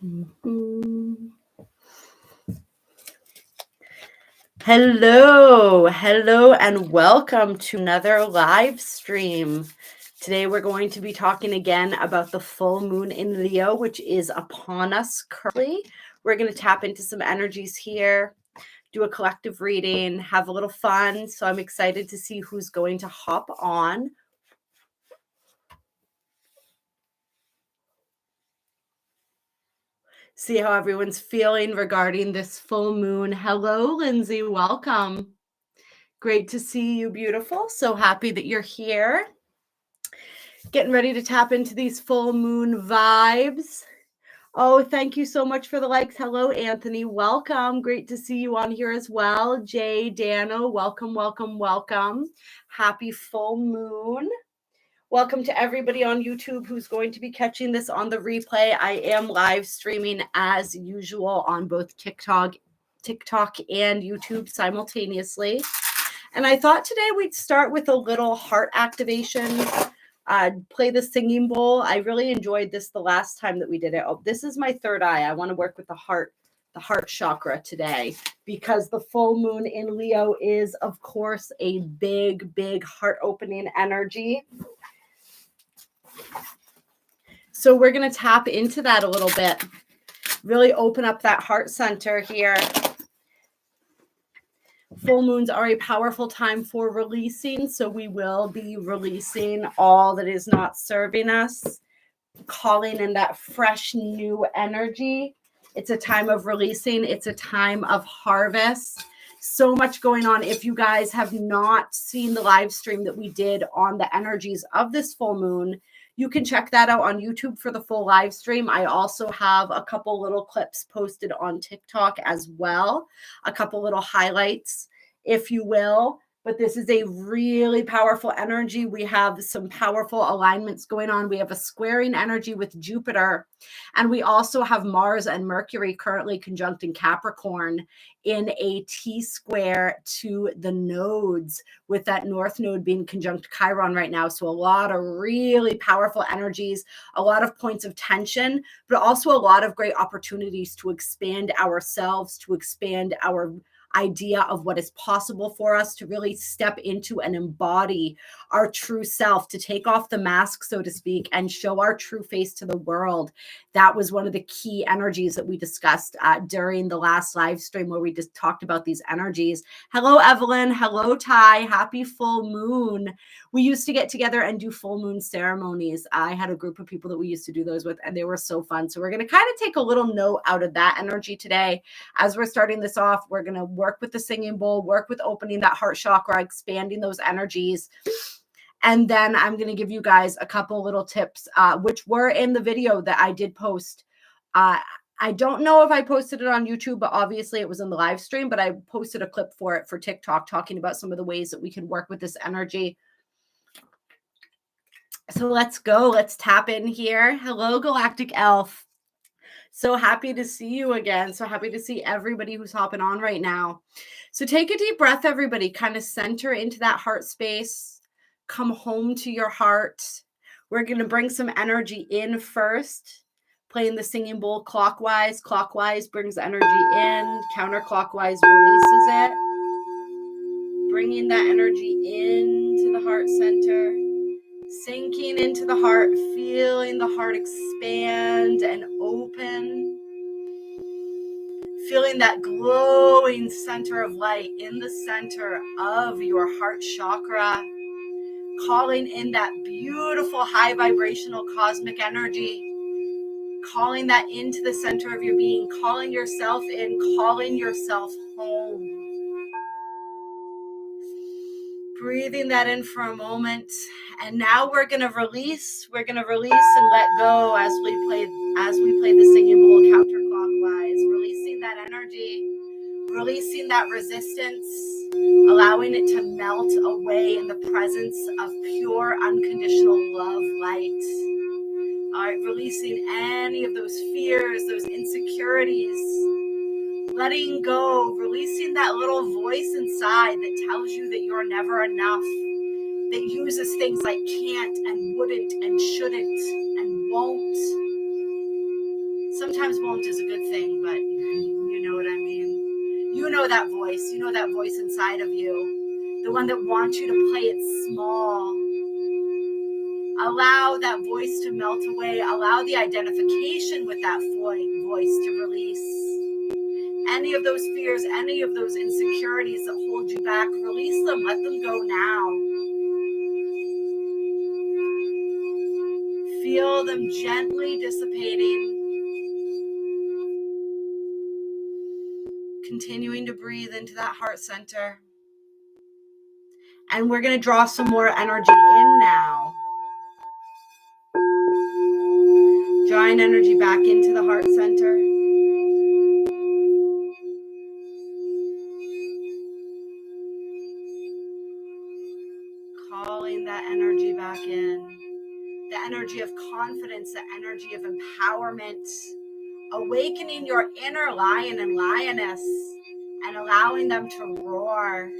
Mhm. Hello, and welcome to another live stream. Today we're going to be talking again about the full moon in Leo, which is upon us currently. We're going to tap into some energies here, do a collective reading, have a little fun. So I'm excited to see who's going to hop on. See how everyone's feeling regarding this full moon. Hello, Lindsay. Welcome. Great to see you, beautiful. So happy that you're here. Getting ready to tap into these full moon vibes. Oh, thank you so much for the likes. Hello, Anthony. Welcome. Great to see you on here as well. Jay, Dano, welcome, welcome, welcome. Happy full moon. Welcome to everybody on YouTube who's going to be catching this on the replay. I am live streaming as usual on both TikTok and YouTube simultaneously. And I thought today we'd start with a little heart activation. Play the singing bowl. I really enjoyed this the last time that we did it. Oh, this is my third eye. I want to work with the heart chakra today because the full moon in Leo is, of course, a big, big heart opening energy. So we're going to tap into that a little bit. Really open up that heart center here. Full moons are a powerful time for releasing, so we will be releasing all that is not serving us, calling in that fresh new energy. It's a time of releasing. It's a time of harvest. So much going on. If you guys have not seen the live stream that we did on the energies of this full moon, you can check that out on YouTube for the full live stream. I also have a couple little clips posted on TikTok as well, a couple little highlights, if you will. But this is a really powerful energy. We have some powerful alignments going on. We have a squaring energy with Jupiter, and we also have Mars and Mercury currently conjunct in Capricorn in a T-square to the nodes, with that North node being conjunct Chiron right now. So a lot of really powerful energies, a lot of points of tension, but also a lot of great opportunities to expand ourselves, to expand our idea of what is possible for us, to really step into and embody our true self, to take off the mask, so to speak, and show our true face to the world. That was one of the key energies that we discussed during the last live stream, where we just talked about these energies. Hello, Evelyn. Hello, Ty. Happy full moon. We used to get together and do full moon ceremonies. I had a group of people that we used to do those with, and they were so fun. So we're going to kind of take a little note out of that energy today. As we're starting this off, we're going to work with the singing bowl, work with opening that heart chakra, expanding those energies. And then I'm going to give you guys a couple little tips, which were in the video that I did post. I don't know if I posted it on YouTube, but obviously it was in the live stream, but I posted a clip for it for TikTok talking about some of the ways that we can work with this energy. So let's go. Let's tap in here. Hello, Galactic Elf. So happy to see you again. So happy to see everybody who's hopping on right now. So take a deep breath, everybody. Kind of center into that heart space. Come home to your heart. We're going to bring some energy in first. Playing the singing bowl clockwise. Clockwise brings energy in. Counterclockwise releases it. Bringing that energy into the heart center. Sinking into the heart, feeling the heart expand and open. Feeling that glowing center of light in the center of your heart chakra. Calling in that beautiful high vibrational cosmic energy. Calling that into the center of your being. Calling yourself in, calling yourself home. Breathing that in for a moment. And now we're going to release. We're going to release and let go as we play the singing bowl counterclockwise. Releasing that energy. Releasing that resistance. Allowing it to melt away in the presence of pure unconditional love light. All right, releasing any of those fears, those insecurities. Letting go, releasing that little voice inside that tells you that you're never enough, that uses things like can't and wouldn't and shouldn't and won't. Sometimes won't is a good thing, but you know what I mean. You know that voice. You know that voice inside of you. The one that wants you to play it small. Allow that voice to melt away. Allow the identification with that voice to release. Any of those fears, any of those insecurities that hold you back, release them. Let them go now. Feel them gently dissipating. Continuing to breathe into that heart center. And we're going to draw some more energy in now. Drawing energy back into the heart center. Calling that energy back in. The energy of confidence, the energy of empowerment. Awakening your inner lion and lioness and allowing them to roar.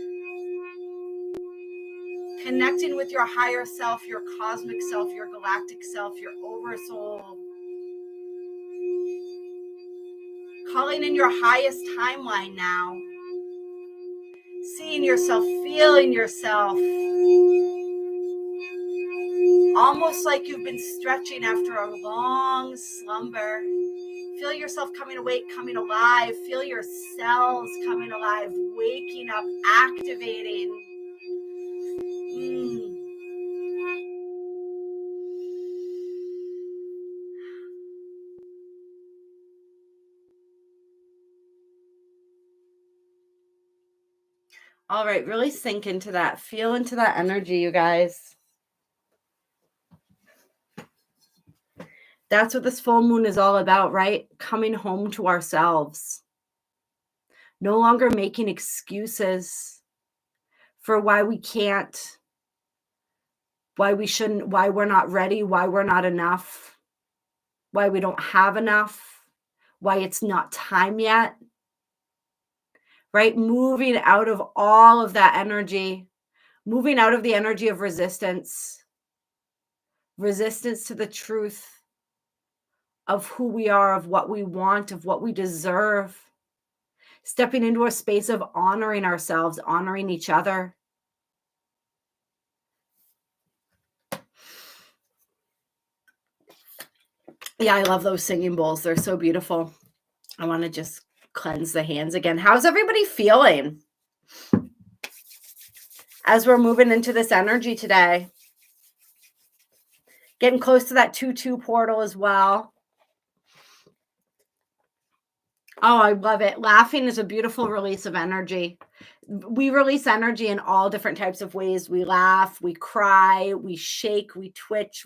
Connecting with your higher self, your cosmic self, your galactic self, your oversoul. Calling in your highest timeline now. Seeing yourself, feeling yourself. Almost like you've been stretching after a long slumber. Feel yourself coming awake, coming alive. Feel your cells coming alive, waking up, activating. All right, really sink into that. Feel into that energy, you guys. That's what this full moon is all about, right? Coming home to ourselves. No longer making excuses for why we can't, why we shouldn't, why we're not ready, why we're not enough, why we don't have enough, why it's not time yet. Right? Moving out of all of that energy, moving out of the energy of resistance to the truth of who we are, of what we want, of what we deserve. Stepping into a space of honoring ourselves, honoring each other. Yeah, I love those singing bowls. They're so beautiful. I want to just cleanse the hands again. How's everybody feeling as we're moving into this energy today? Getting close to that 2-2 portal as well. Oh, I love it. Laughing is a beautiful release of energy. We release energy in all different types of ways. We laugh, we cry, we shake, we twitch.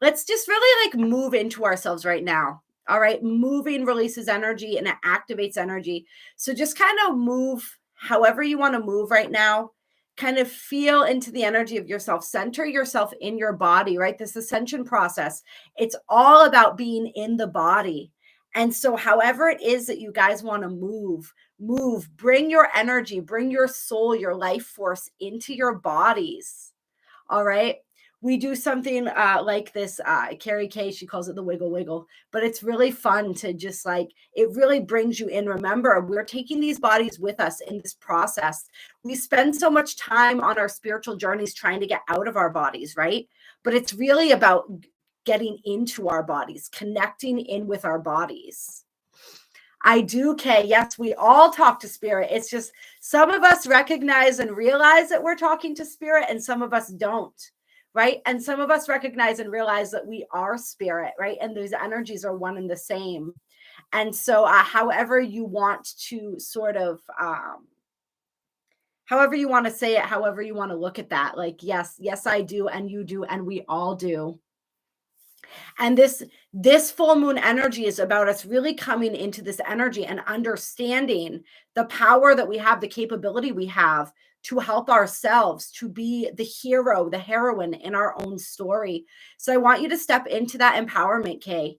Let's just really like move into ourselves right now. All right. Moving releases energy and it activates energy. So just kind of move however you want to move right now. Kind of feel into the energy of yourself. Center yourself in your body, right? This ascension process. It's all about being in the body. And so however it is that you guys want to move, bring your energy, bring your soul, your life force into your bodies. All right. We do something like this. Carrie Kay, she calls it the wiggle wiggle, but it's really fun to just like, it really brings you in. Remember, we're taking these bodies with us in this process. We spend so much time on our spiritual journeys trying to get out of our bodies, right? But it's really about getting into our bodies, connecting in with our bodies. I do, Kay. Yes, we all talk to spirit. It's just some of us recognize and realize that we're talking to spirit and some of us don't, right? And some of us recognize and realize that we are spirit, right? And those energies are one and the same. And so however you want to sort of, however you want to say it, however you want to look at that, like, yes, I do, and you do, and we all do. And this full moon energy is about us really coming into this energy and understanding the power that we have, the capability we have to help ourselves, to be the hero, the heroine in our own story. So I want you to step into that empowerment, Kay.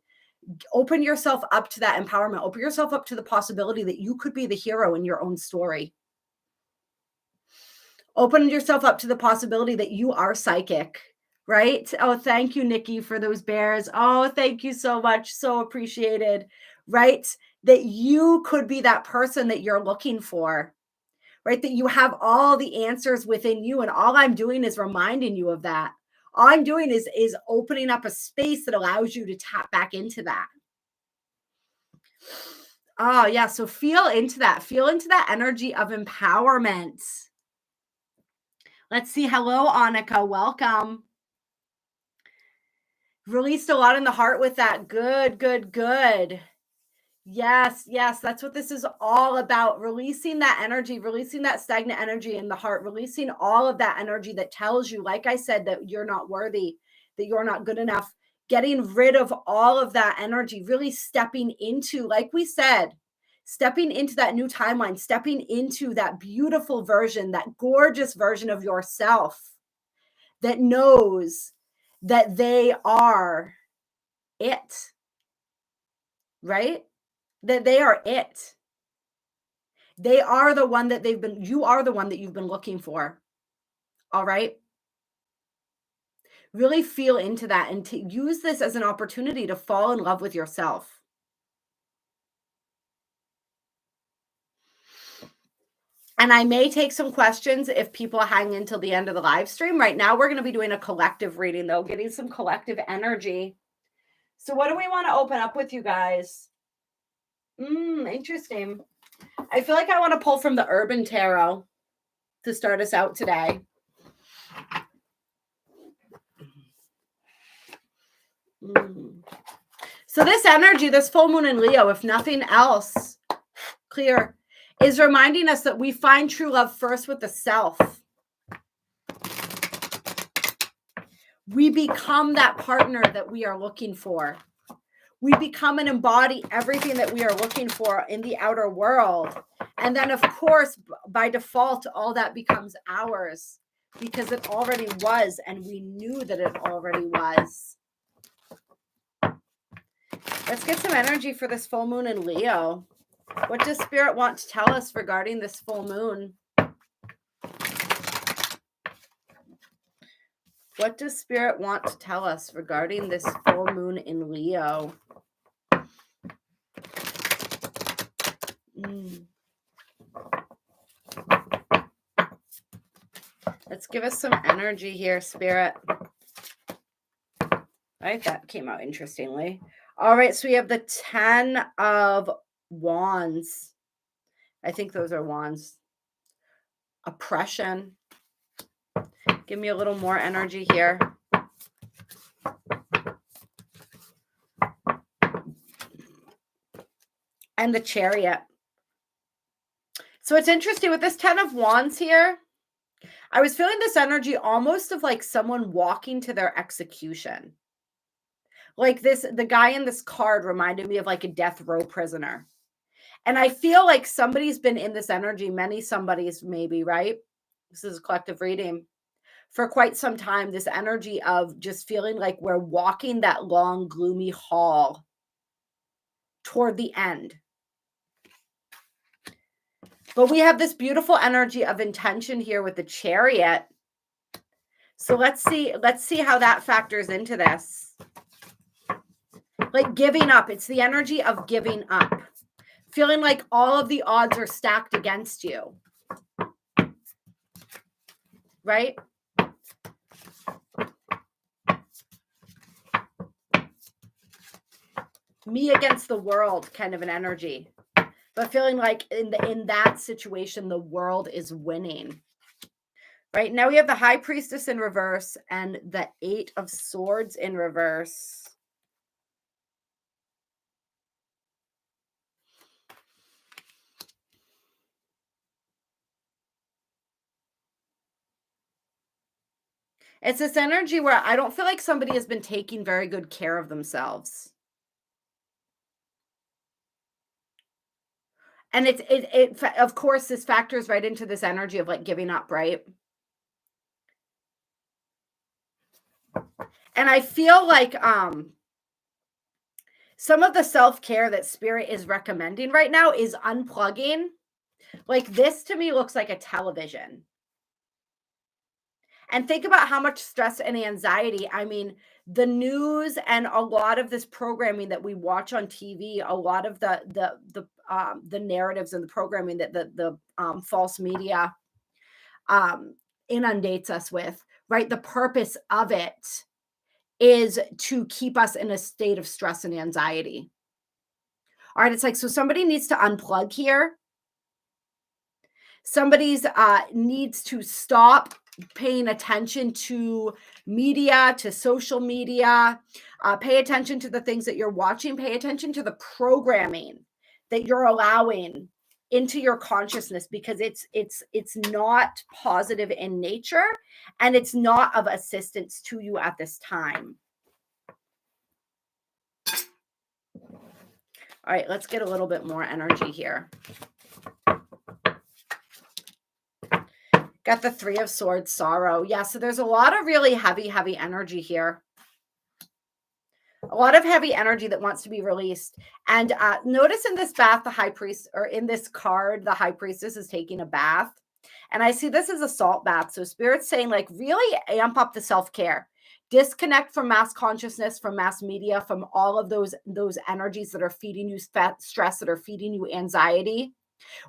Open yourself up to that empowerment. Open yourself up to the possibility that you could be the hero in your own story. Open yourself up to the possibility that you are psychic. Right? Oh, thank you, Nikki, for those bears. Oh, thank you so much. So appreciated. right? That you could be that person that you're looking for, right? That you have all the answers within you. And all I'm doing is reminding you of that. All I'm doing is opening up a space that allows you to tap back into that. Oh, yeah. So feel into that. Feel into that energy of empowerment. Let's see. Hello, Annika. Welcome. Released a lot in the heart with that. Good, good, good. Yes, yes. That's what this is all about. Releasing that energy, releasing that stagnant energy in the heart, releasing all of that energy that tells you, like I said, that you're not worthy, that you're not good enough. Getting rid of all of that energy, really stepping into, like we said, stepping into that new timeline, stepping into that beautiful version, that gorgeous version of yourself that knows that they are it, right? That they are it. They are the one that you are the one that you've been looking for. All right. Really feel into that and to use this as an opportunity to fall in love with yourself. And I may take some questions if people hang until the end of the live stream. Right now, we're going to be doing a collective reading, though, getting some collective energy. So what do we want to open up with you guys? Interesting. I feel like I want to pull from the Urban Tarot to start us out today. So this energy, this full moon in Leo, if nothing else, clear, is reminding us that we find true love first with the self. We become that partner that we are looking for. We become and embody everything that we are looking for in the outer world. And then, of course, by default, all that becomes ours because it already was, and we knew that it already was. Let's get some energy for this full moon in Leo. What does Spirit want to tell us regarding this full moon? What does Spirit want to tell us regarding this full moon in Leo? Let's give us some energy here, Spirit. All right, that came out interestingly. All right, so we have the 10 of Wands. I think those are wands. Oppression. Give me a little more energy here. And the Chariot. So it's interesting with this 10 of Wands here. I was feeling this energy almost of like someone walking to their execution. Like this, the guy in this card reminded me of like a death row prisoner. And I feel like somebody's been in this energy, many somebody's maybe, right? This is a collective reading. For quite some time, this energy of just feeling like we're walking that long, gloomy hall toward the end. But we have this beautiful energy of intention here with the Chariot. So let's see how that factors into this. Like giving up. It's the energy of giving up. Feeling like all of the odds are stacked against you. Right? Me against the world kind of an energy. But feeling like in that situation, the world is winning. Right? Now we have the High Priestess in reverse and the 8 of Swords in reverse. It's this energy where I don't feel like somebody has been taking very good care of themselves. And it of course, this factors right into this energy of like giving up, right? And I feel like some of the self-care that Spirit is recommending right now is unplugging. Like this to me looks like a television. And think about how much stress and anxiety. I mean, the news and a lot of this programming that we watch on TV, a lot of the narratives and the programming that the false media um, inundates us with, right? The purpose of it is to keep us in a state of stress and anxiety. All right, it's like, so somebody needs to unplug here. Somebody's needs to stop paying attention to media, to social media. Pay attention to the things that you're watching. Pay attention to the programming that you're allowing into your consciousness, because it's not positive in nature, and it's not of assistance to you at this time. All right, let's get a little bit more energy here. Got the Three of Swords, sorrow. Yeah, so there's a lot of really heavy energy here. A lot of heavy energy that wants to be released. And notice in this bath, the high priest, or in this card, the high priestess is taking a bath. And I see this as a salt bath. So Spirit's saying, like, really amp up the self-care. Disconnect from mass consciousness, from mass media, from all of those energies that are feeding you stress, that are feeding you anxiety.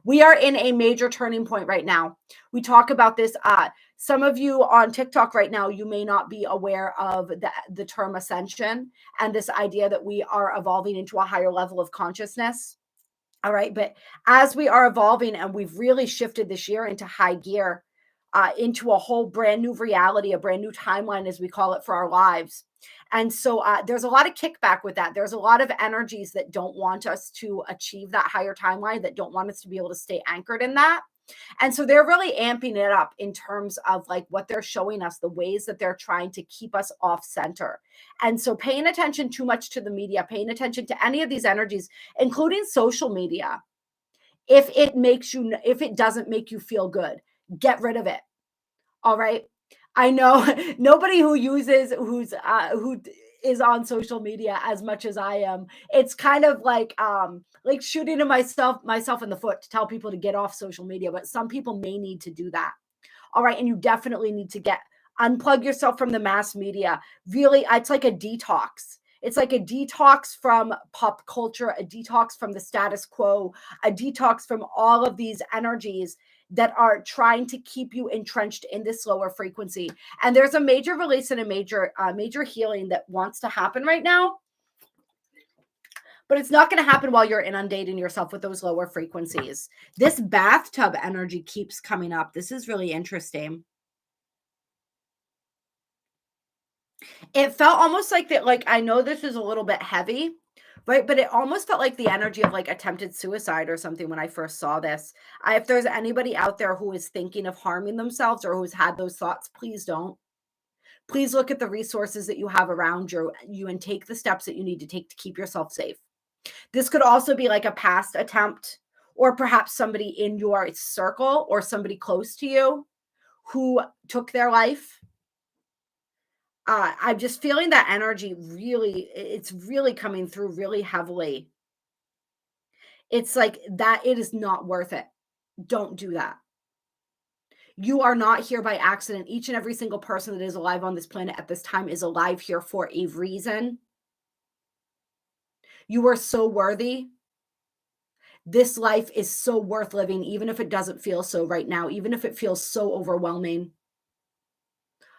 We are in a major turning point right now. We talk about this. Some of you on TikTok right now, you may not be aware of the term ascension and this idea that we are evolving into a higher level of consciousness. All right. But as we are evolving, and we've really shifted this year into high gear, into a whole brand new reality, a brand new timeline, as we call it, for our lives. And so there's a lot of kickback with that. There's a lot of energies that don't want us to achieve that higher timeline, that don't want us to be able to stay anchored in that. And so they're really amping it up in terms of like what they're showing us, the ways that they're trying to keep us off center. And so paying attention too much to the media, paying attention to any of these energies, including social media, if it doesn't make you feel good, get rid of it. All right. I know nobody who is on social media as much as I am. It's kind of like shooting to myself in the foot to tell people to get off social media, but some people may need to do that. All right. And you definitely need to unplug yourself from the mass media. Really, it's like a detox. It's like a detox from pop culture, a detox from the status quo, a detox from all of these energies that are trying to keep you entrenched in this lower frequency. And there's a major release and a major healing that wants to happen right now. But it's not going to happen while you're inundating yourself with those lower frequencies. This bathtub energy keeps coming up. This is really interesting. It felt almost like that, like, I know this is a little bit heavy, right? But it almost felt like the energy of like attempted suicide or something when I first saw this. If there's anybody out there who is thinking of harming themselves or who's had those thoughts, please don't. Please look at the resources that you have around you and take the steps that you need to take to keep yourself safe. This could also be like a past attempt, or perhaps somebody in your circle or somebody close to you who took their life. I'm just feeling that energy it's really coming through really heavily. It's like that it is not worth it. Don't do that. You are not here by accident. Each and every single person that is alive on this planet at this time is alive here for a reason. You are so worthy. This life is so worth living, even if it doesn't feel so right now, even if it feels so overwhelming.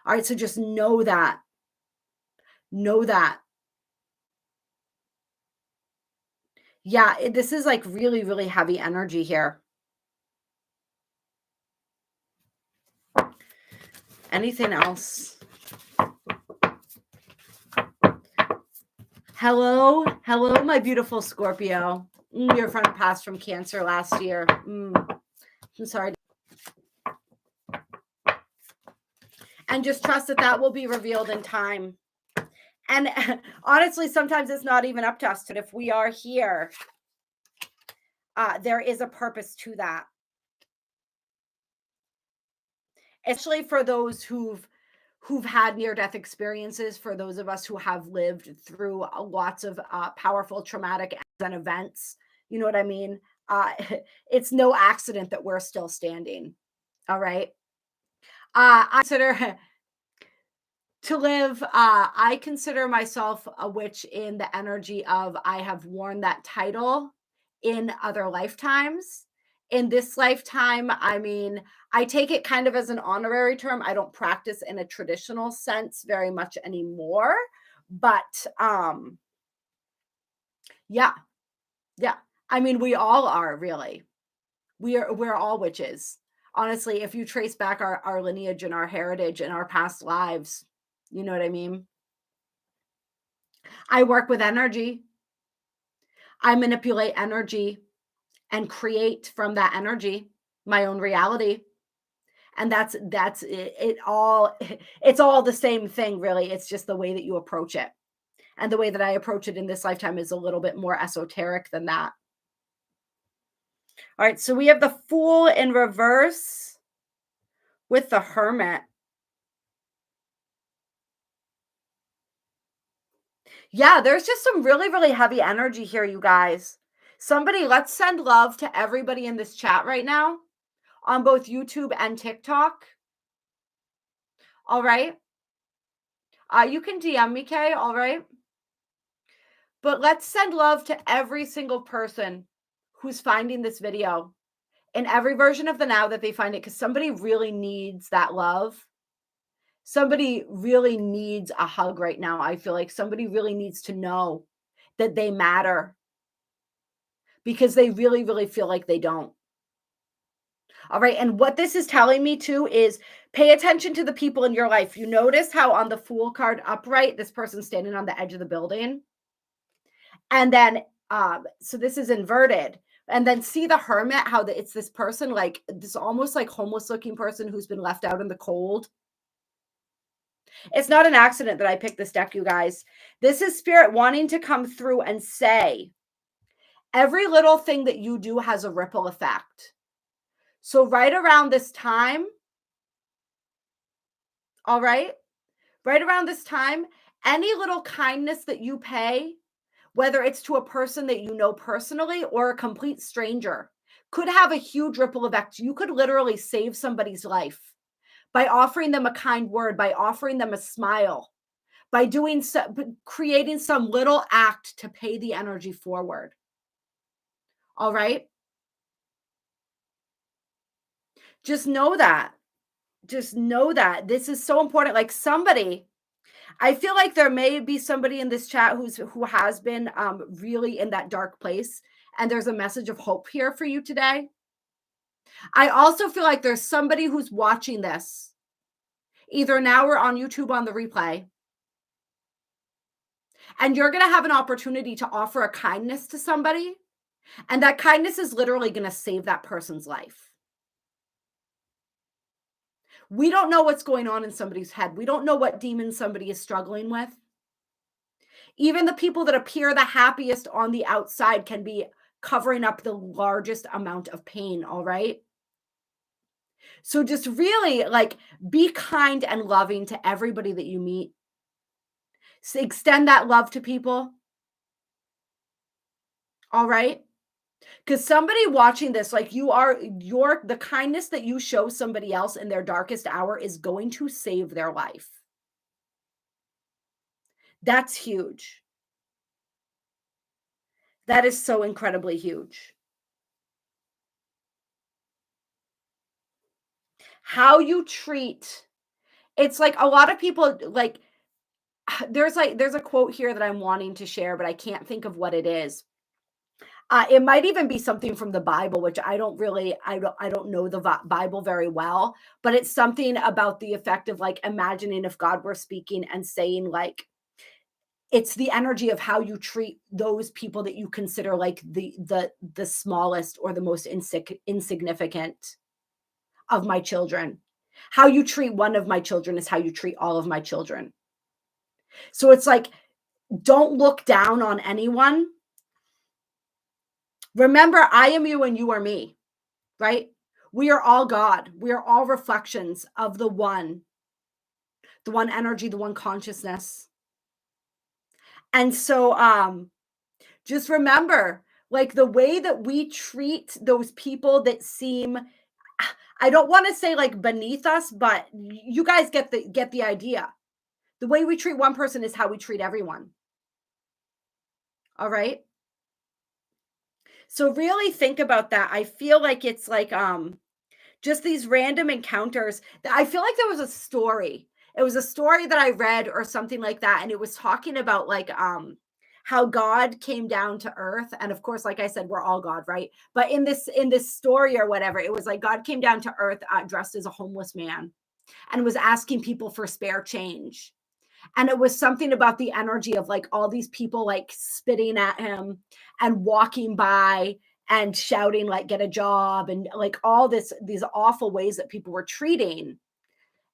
All right, so just know that. Know that. Yeah, this is like really, really heavy energy here. Anything else? Hello, my beautiful Scorpio. Your friend passed from cancer last year. I'm sorry. And just trust that will be revealed in time. And honestly, sometimes it's not even up to us. But if we are here, there is a purpose to that. Especially for those who've had near-death experiences, for those of us who have lived through lots of powerful traumatic events. You know what I mean? It's no accident that we're still standing. All right. I consider To live, I consider myself a witch in the energy of I have worn that title in other lifetimes. In this lifetime, I mean, I take it kind of as an honorary term. I don't practice in a traditional sense very much anymore. But yeah, yeah. I mean, we all are really. We're all witches. Honestly, if you trace back our lineage and our heritage and our past lives, you know what I mean? I work with energy. I manipulate energy and create from that energy my own reality. And that's it, it all it's all the same thing really. It's just the way that you approach it. And the way that I approach it in this lifetime is a little bit more esoteric than that. All right, so we have the Fool in reverse with the Hermit. Yeah, there's just some really, really heavy energy here, you guys. Somebody, let's send love to everybody in this chat right now on both YouTube and TikTok. All right. You can DM me, Kay. All right. But let's send love to every single person who's finding this video in every version of the now that they find it, because somebody really needs that love. Somebody really needs a hug right now. I feel like somebody really needs to know that they matter because they really, really feel like they don't. All right. And what this is telling me too is pay attention to the people in your life. You notice how on the Fool card upright, this person's standing on the edge of the building. And then, so this is inverted. And then see the Hermit, how it's this person, like this almost like homeless looking person who's been left out in the cold. It's not an accident that I picked this deck, you guys. This is Spirit wanting to come through and say, every little thing that you do has a ripple effect. So right around this time, all right, right around this time, any little kindness that you pay, whether it's to a person that you know personally or a complete stranger, could have a huge ripple effect. You could literally save somebody's life by offering them a kind word, by offering them a smile, by doing creating some little act to pay the energy forward. All right? Just know that. Just know that. This is so important. Like somebody, I feel like there may be somebody in this chat who has been really in that dark place, and there's a message of hope here for you today. I also feel like there's somebody who's watching this, either now or on YouTube on the replay, and you're going to have an opportunity to offer a kindness to somebody, and that kindness is literally going to save that person's life. We don't know what's going on in somebody's head. We don't know what demons somebody is struggling with. Even the people that appear the happiest on the outside can be covering up the largest amount of pain, all right? So just really like be kind and loving to everybody that you meet. So extend that love to people. All right? Because somebody watching this, like the kindness that you show somebody else in their darkest hour is going to save their life. That's huge. That is so incredibly huge. How you treat, it's like a lot of people like, there's a quote here that I'm wanting to share, but I can't think of what it is. It might even be something from the Bible, which I don't know the Bible very well, but it's something about the effect of like imagining if God were speaking and saying like, it's the energy of how you treat those people that you consider like the smallest or the most insignificant of my children. How you treat one of my children is how you treat all of my children. So it's like, don't look down on anyone. Remember, I am you and you are me, right? We are all God. We are all reflections of the one energy, the one consciousness. And so just remember, like the way that we treat those people that seem, I don't want to say like beneath us, but you guys get the idea. The way we treat one person is how we treat everyone. All right. So really think about that. I feel like it's like just these random encounters. I feel like there was a story. It was a story that I read or something like that, and it was talking about like how God came down to earth. And of course, like I said, we're all God, right? But in this story or whatever, it was like God came down to earth dressed as a homeless man and was asking people for spare change. And it was something about the energy of like all these people like spitting at him and walking by and shouting like get a job and like all these awful ways that people were treating.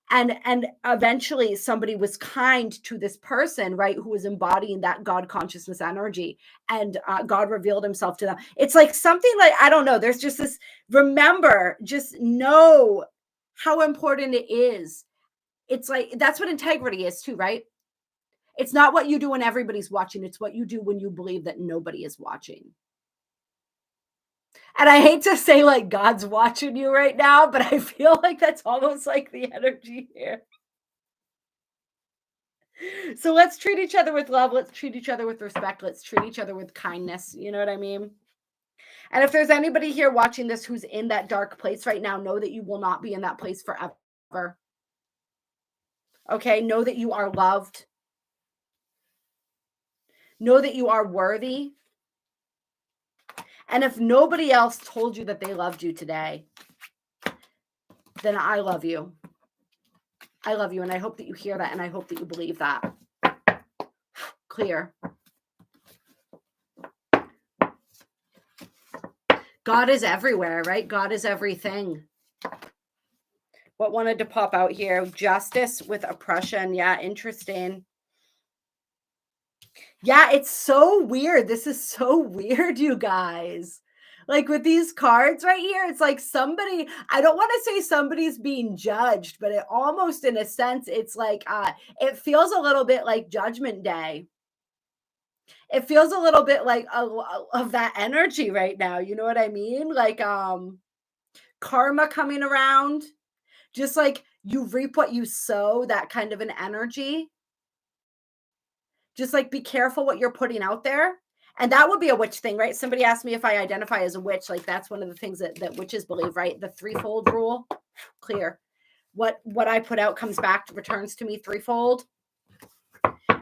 And eventually somebody was kind to this person, right, who was embodying that God consciousness energy, and God revealed himself to them. It's like something like, I don't know, there's just this, remember, just know how important it is. It's like, that's what integrity is too, right? It's not what you do when everybody's watching. It's what you do when you believe that nobody is watching. And I hate to say like God's watching you right now, but I feel like that's almost like the energy here. So let's treat each other with love. Let's treat each other with respect. Let's treat each other with kindness. You know what I mean? And if there's anybody here watching this who's in that dark place right now, know that you will not be in that place forever. Okay? Know that you are loved. Know that you are worthy. And if nobody else told you that they loved you today, then I love you. I love you. And I hope that you hear that. And I hope that you believe that. Clear. God is everywhere, right? God is everything. What wanted to pop out here? Justice with oppression. Yeah, interesting. Yeah, it's so weird. This is so weird, you guys. Like with these cards right here, it's like somebody, I don't want to say somebody's being judged, but it almost in a sense, it's like, it feels a little bit like Judgment Day. It feels a little bit like of that energy right now. You know what I mean? Like, karma coming around, just like you reap what you sow, that kind of an energy. Just like be careful what you're putting out there. And that would be a witch thing, right? Somebody asked me if I identify as a witch. Like that's one of the things that witches believe, right? The threefold rule. Clear. What I put out comes back, returns to me threefold.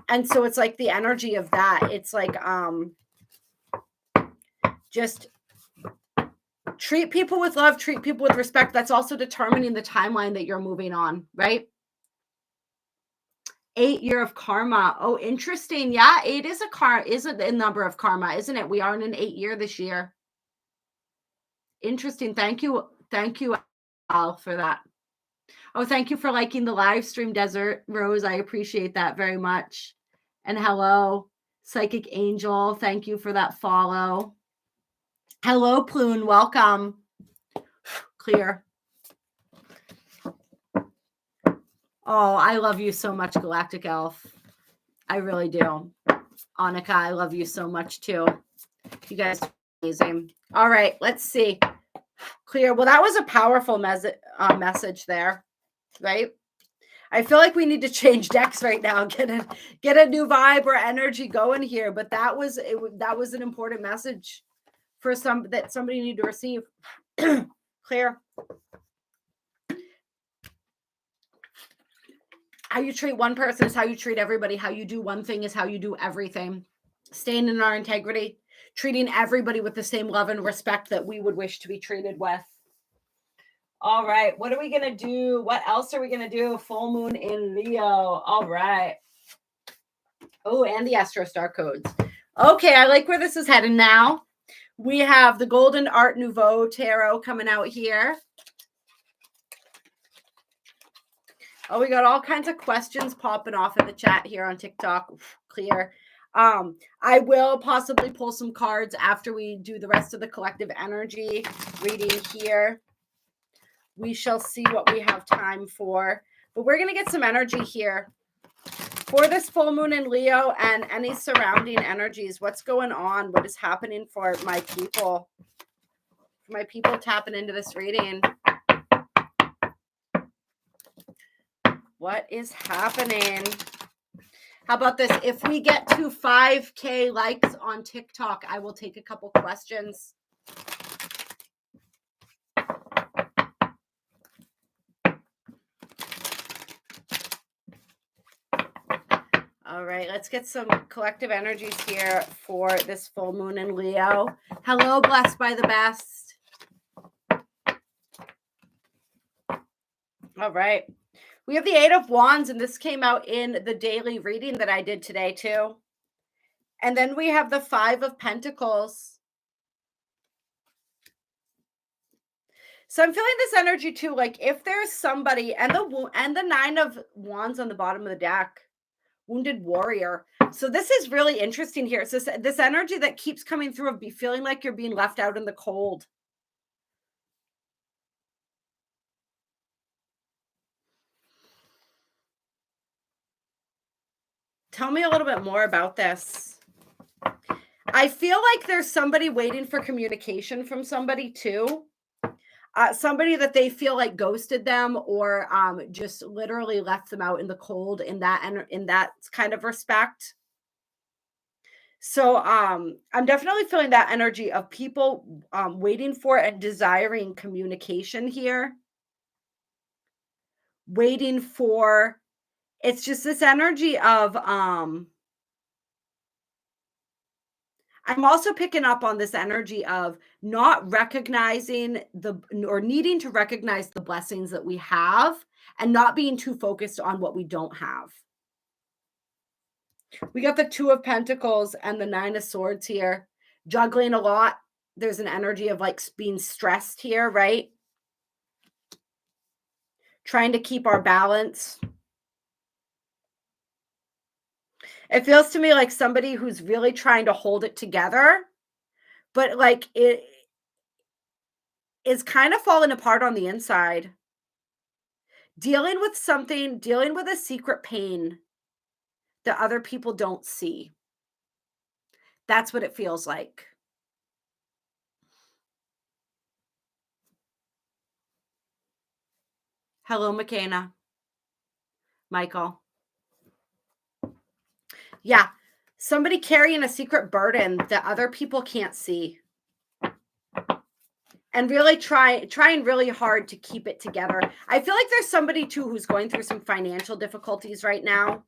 And so it's like the energy of that. It's like just treat people with love, treat people with respect. That's also determining the timeline that you're moving on, right? 8 year of karma. Oh, interesting. Yeah, 8 is a number of karma, isn't it? We are in an 8 year this year. Interesting. Thank you, Al, for that. Oh, thank you for liking the live stream, Desert Rose. I appreciate that very much. And hello, Psychic Angel. Thank you for that follow. Hello, Ploon. Welcome. Clear. Oh, I love you so much, Galactic Elf. I really do. Annika, I love you so much too. You guys are amazing. All right, let's see. Clear. Well, that was a powerful message there, right? I feel like we need to change decks right now, get a new vibe or energy going here. But that was an important message for that somebody needed to receive. Clear. How you treat one person is how you treat everybody. How you do one thing is how you do everything. Staying in our integrity, treating everybody with the same love and respect that we would wish to be treated with. All right. What are we going to do? What else are we going to do? Full moon in Leo. All right. Oh, and the Astro Star codes. Okay. I like where this is heading now. We have the Golden Art Nouveau Tarot coming out here. Oh, we got all kinds of questions popping off in the chat here on TikTok. Clear. I will possibly pull some cards after we do the rest of the collective energy reading here. We shall see what we have time for. But we're going to get some energy here for this full moon in Leo and any surrounding energies. What's going on? What is happening for my people? For my people tapping into this reading. What is happening? How about this? If we get to 5K likes on TikTok, I will take a couple questions. All right, let's get some collective energies here for this full moon in Leo. Hello, blessed by the best. All right. We have the Eight of Wands, and this came out in the daily reading that I did today, too. And then we have the Five of Pentacles. So I'm feeling this energy, too. Like, if there's somebody, and the Nine of Wands on the bottom of the deck, Wounded Warrior. So this is really interesting here. It's this energy that keeps coming through of feeling like you're being left out in the cold. Tell me a little bit more about this. I feel like there's somebody waiting for communication from somebody too. Somebody that they feel like ghosted them or just literally left them out in the cold in that kind of respect. So I'm definitely feeling that energy of people waiting for and desiring communication here. Waiting for, it's just this energy of I'm also picking up on this energy of not recognizing or needing to recognize the blessings that we have and not being too focused on what we don't have. We got the Two of Pentacles and the Nine of Swords here. Juggling a lot. There's an energy of like being stressed here, right? Trying to keep our balance. It feels to me like somebody who's really trying to hold it together, but like it is kind of falling apart on the inside. Dealing with a secret pain that other people don't see. That's what it feels like. Hello, McKenna. Michael. Yeah. Somebody carrying a secret burden that other people can't see. And really trying really hard to keep it together. I feel like there's somebody too who's going through some financial difficulties right now.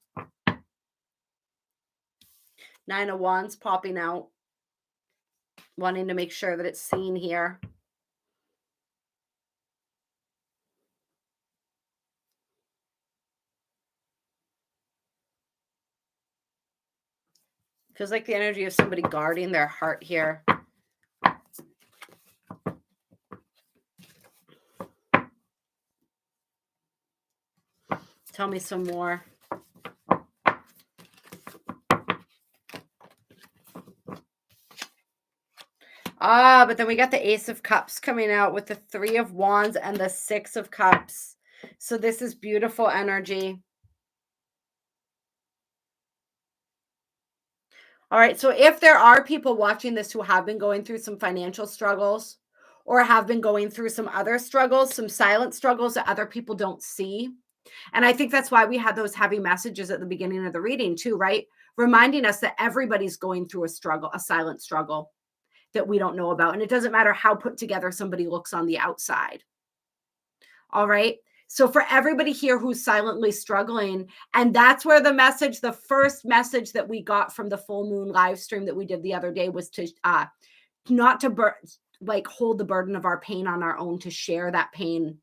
Nine of Wands popping out. Wanting to make sure that it's seen here. Feels like the energy of somebody guarding their heart here. Tell me some more. But then we got the Ace of Cups coming out with the Three of Wands and the Six of Cups. So this is beautiful energy. All right, so if there are people watching this who have been going through some financial struggles or have been going through some other struggles, some silent struggles that other people don't see. And I think that's why we had those heavy messages at the beginning of the reading too, right? Reminding us that everybody's going through a struggle, a silent struggle that we don't know about. And it doesn't matter how put together somebody looks on the outside. All right. So for everybody here who's silently struggling, and that's where the first message that we got from the full moon live stream that we did the other day was to not to hold the burden of our pain on our own, to share that pain,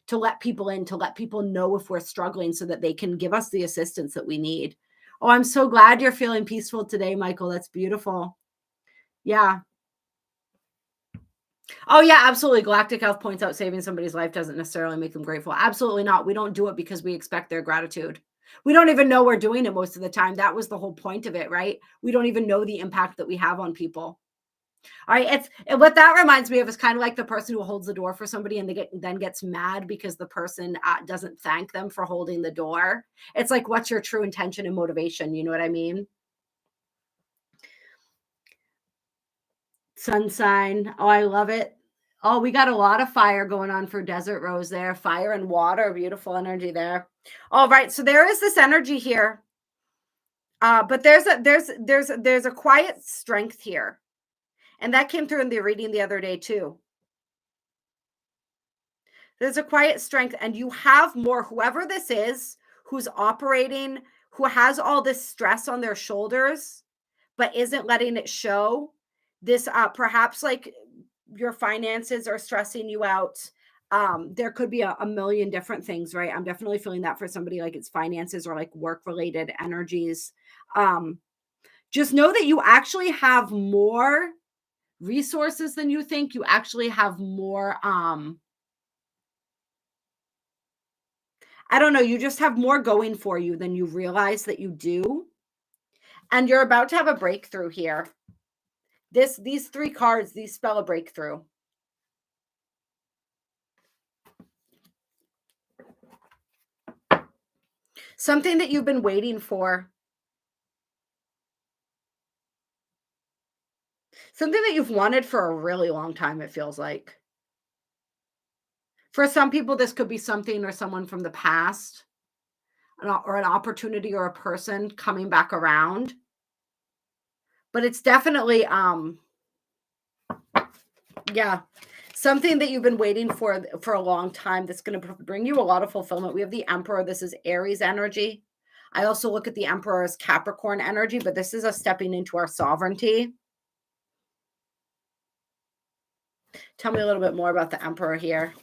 to let people in, to let people know if we're struggling so that they can give us the assistance that we need. Oh, I'm so glad you're feeling peaceful today, Michael. That's beautiful. Yeah. Oh, yeah, absolutely. Galactic Health points out saving somebody's life doesn't necessarily make them grateful. Absolutely not. We don't do it because we expect their gratitude. We don't even know we're doing it most of the time. That was the whole point of it, right? We don't even know the impact that we have on people. All right. What that reminds me of is kind of like the person who holds the door for somebody and then gets mad because the person doesn't thank them for holding the door. It's like, what's your true intention and motivation? You know what I mean? Sun sign. Oh, I love it. Oh, we got a lot of fire going on for Desert Rose there. Fire and water, beautiful energy there. All right. So there is this energy here But there's a quiet strength here. And that came through in the reading the other day too. There's a quiet strength, and you have more, whoever this is, who's operating, who has all this stress on their shoulders, but isn't letting it show. This, perhaps like your finances are stressing you out. There could be a million different things, right? I'm definitely feeling that for somebody, like it's finances or like work related energies. Um, just know that you actually have more resources than you think. You actually have more, I don't know, you just have more going for you than you realize that you do. And you're about to have a breakthrough here. These three cards, these spell a breakthrough. Something that you've been waiting for. Something that you've wanted for a really long time, it feels like. For some people, this could be something or someone from the past, or an opportunity or a person coming back around. But it's definitely, yeah, something that you've been waiting for a long time that's going to bring you a lot of fulfillment. We have the Emperor. This is Aries energy. I also look at the Emperor as Capricorn energy, but this is us stepping into our sovereignty. Tell me a little bit more about the Emperor here.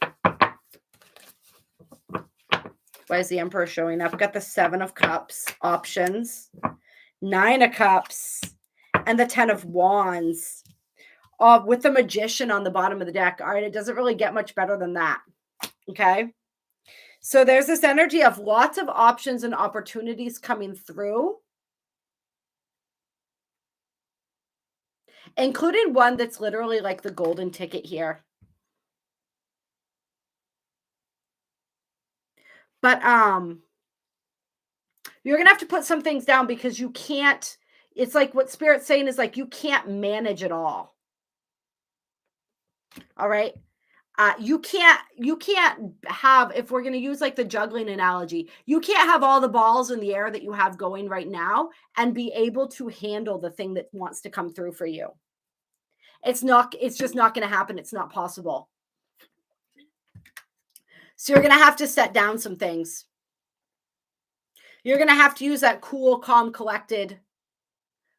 Why is the Emperor showing up? We've got the Seven of Cups, options, Nine of Cups, and the Ten of Wands. With the Magician on the bottom of the deck. All right, it doesn't really get much better than that. Okay. So there's this energy of lots of options and opportunities coming through, including one that's literally like the golden ticket here. But you're going to have to put some things down because you can't, it's like what Spirit's saying is like you can't manage it all. All right? You can't have, if we're going to use like the juggling analogy, you can't have all the balls in the air that you have going right now and be able to handle the thing that wants to come through for you. It's just not going to happen. It's not possible. So you're going to have to set down some things. You're going to have to use that cool, calm, collected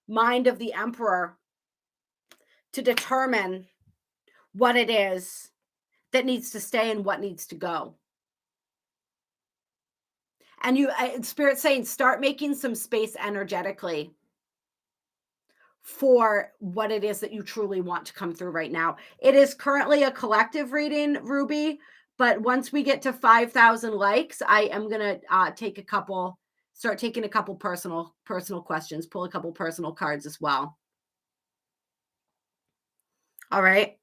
mind of the Emperor to determine what it is that needs to stay and what needs to go. And Spirit's saying, start making some space energetically for what it is that you truly want to come through right now. It is currently a collective reading, Ruby, but once we get to 5,000 likes, I am going to start taking a couple personal questions, pull a couple personal cards as well. All right.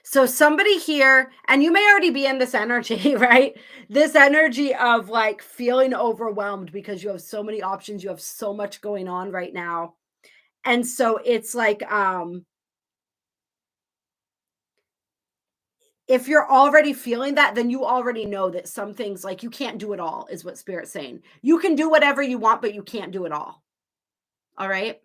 So somebody here, and you may already be in this energy, right? This energy of like feeling overwhelmed because you have so many options, you have so much going on right now. And so it's like, if you're already feeling that, then you already know that some things, like you can't do it all, is what Spirit's saying. You can do whatever you want, but you can't do it all. All right.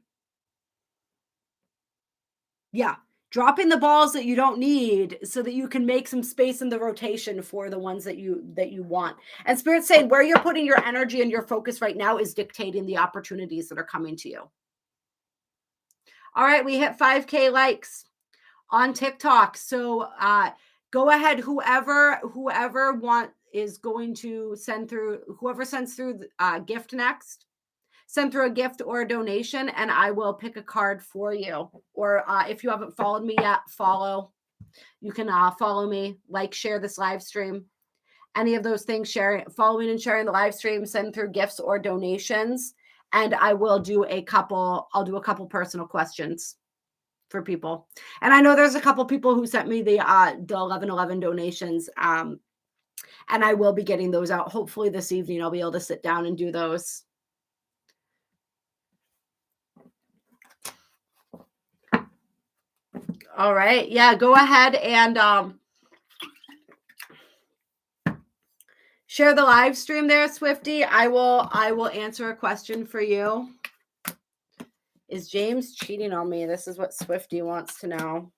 Yeah. Dropping the balls that you don't need so that you can make some space in the rotation for the ones that you want. And Spirit's saying where you're putting your energy and your focus right now is dictating the opportunities that are coming to you. All right, we hit 5K likes on TikTok. So go ahead, whoever is going to send through, whoever sends through the gift next, send through a gift or a donation, and I will pick a card for you. Or if you haven't followed me yet, follow. You can follow me, like, share this live stream. Any of those things, following and sharing the live stream, send through gifts or donations, and I will do a couple personal questions for people. And I know there's a couple people who sent me the 1111 donations, and I will be getting those out. Hopefully this evening I'll be able to sit down and do those. All right. Yeah, go ahead and Share the live stream there, Swifty. I will answer a question for you. Is James cheating on me? This is what Swifty wants to know.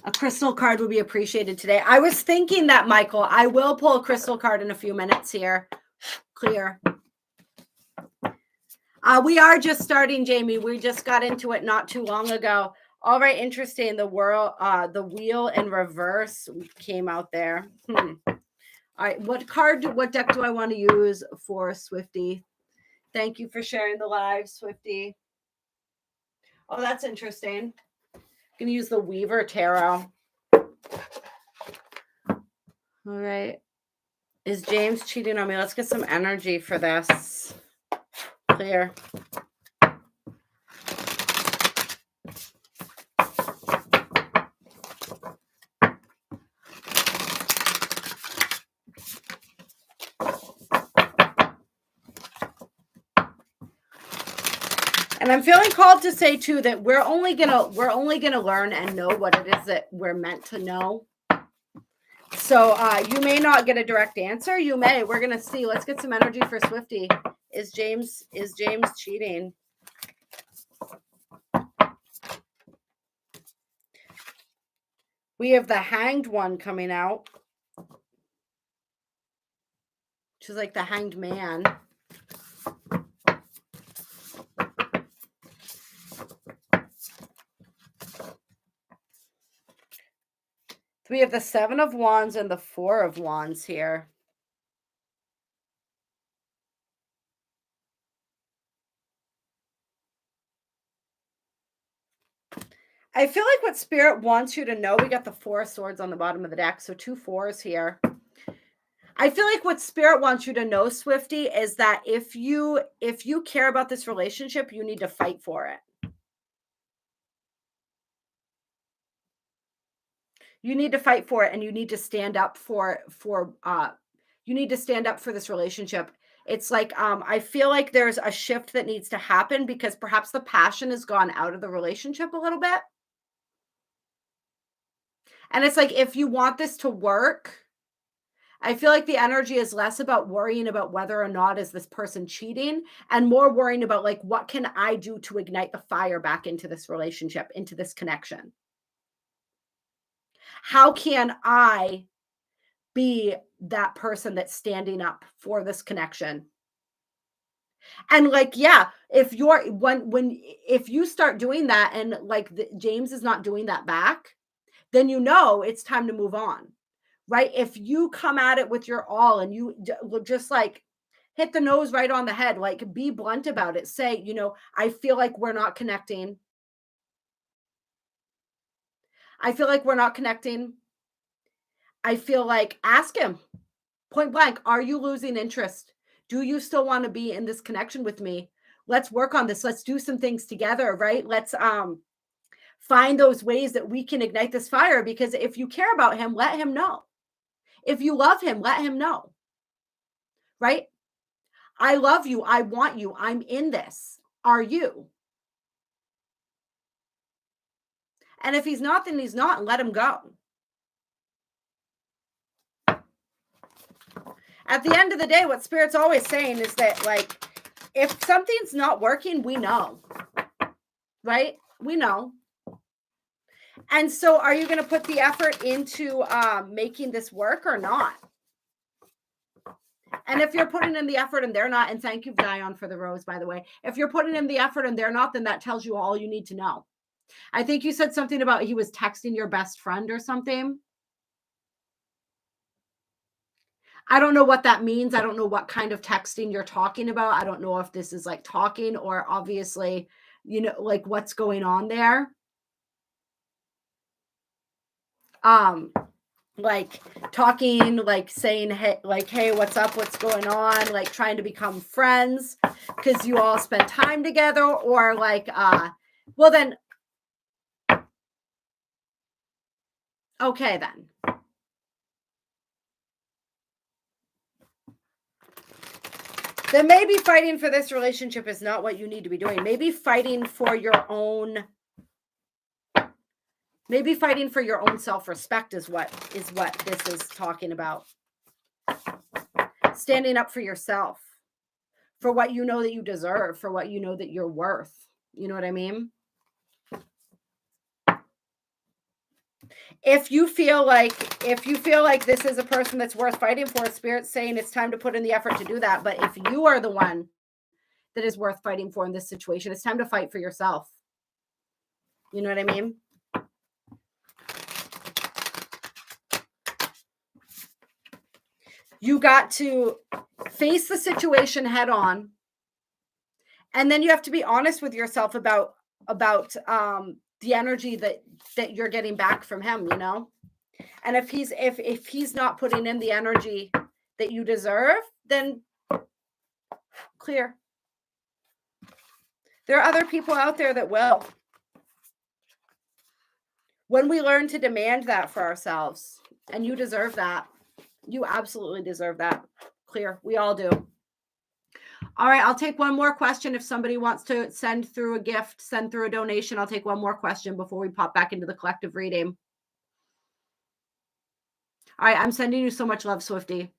A crystal card would be appreciated today. I was thinking that, Michael. I will pull a crystal card in a few minutes here. Clear. We are just starting, Jamie. We just got into it not too long ago. All right, interesting. The wheel in reverse came out there. All right, what deck do I want to use for Swifty? Thank you for sharing the live, Swifty. Oh, that's interesting. I'm going to use the Weaver Tarot. All right. Is James cheating on me? Let's get some energy for this. Clear. And I'm feeling called to say too that we're only gonna learn and know what it is that we're meant to know. So you may not get a direct answer. You may. We're gonna see. Let's get some energy for Swifty. Is James cheating? We have the Hanged One coming out, which is like the Hanged Man. We have the Seven of Wands and the Four of Wands here. I feel like what Spirit wants you to know, we got the Four of Swords on the bottom of the deck, so 2 fours here. I feel like what Spirit wants you to know, Swifty, is that if you care about this relationship, you need to fight for it. You need to fight for it, and you need to stand up for this relationship. It's like I feel like there's a shift that needs to happen because perhaps the passion has gone out of the relationship a little bit. And it's like, if you want this to work, I feel like the energy is less about worrying about whether or not is this person cheating and more worrying about like, what can I do to ignite the fire back into this relationship, into this connection? How can I be that person that's standing up for this connection? And like, yeah, if you start doing that and like James is not doing that back, then you know it's time to move on, right? If you come at it with your all and you just like hit the nose right on the head, like be blunt about it. Say, I feel like we're not connecting. I feel like we're not connecting. I feel like, ask him point blank, are you losing interest? Do you still want to be in this connection with me? Let's work on this. Let's do some things together, right? Let's find those ways that we can ignite this fire, because if you care about him, let him know. If you love him, let him know, right? I love you. I want you. I'm in this. Are you? And if he's not, then he's not, and let him go. At the end of the day, what Spirit's always saying is that, like, if something's not working, we know, right? We know. And so are you going to put the effort into making this work or not? And if you're putting in the effort and they're not, and thank you, Dion, for the rose, by the way. If you're putting in the effort and they're not, then that tells you all you need to know. I think you said something about he was texting your best friend or something. I don't know what that means. I don't know what kind of texting you're talking about. I don't know if this is like talking or obviously, like what's going on there. Like talking, like saying, hey, what's up? What's going on? Like trying to become friends because you all spend time together, or like, well then, okay then. Then maybe fighting for this relationship is not what you need to be doing. Maybe fighting for your own Maybe fighting for your own self-respect is what this is talking about. Standing up for yourself, for what you know that you deserve, for what you know that you're worth. You know what I mean? If you feel like this is a person that's worth fighting for, Spirit's saying it's time to put in the effort to do that. But if you are the one that is worth fighting for in this situation, it's time to fight for yourself. You know what I mean? You got to face the situation head on. And then you have to be honest with yourself about the energy that you're getting back from him, you know? And if he's not putting in the energy that you deserve, then clear. There are other people out there that will. When we learn to demand that for ourselves, and you deserve that. You absolutely deserve that. Clear. We all do. All right, I'll take one more question. If somebody wants to send through a gift, send through a donation, I'll take one more question before we pop back into the collective reading. All right, I'm sending you so much love, Swifty.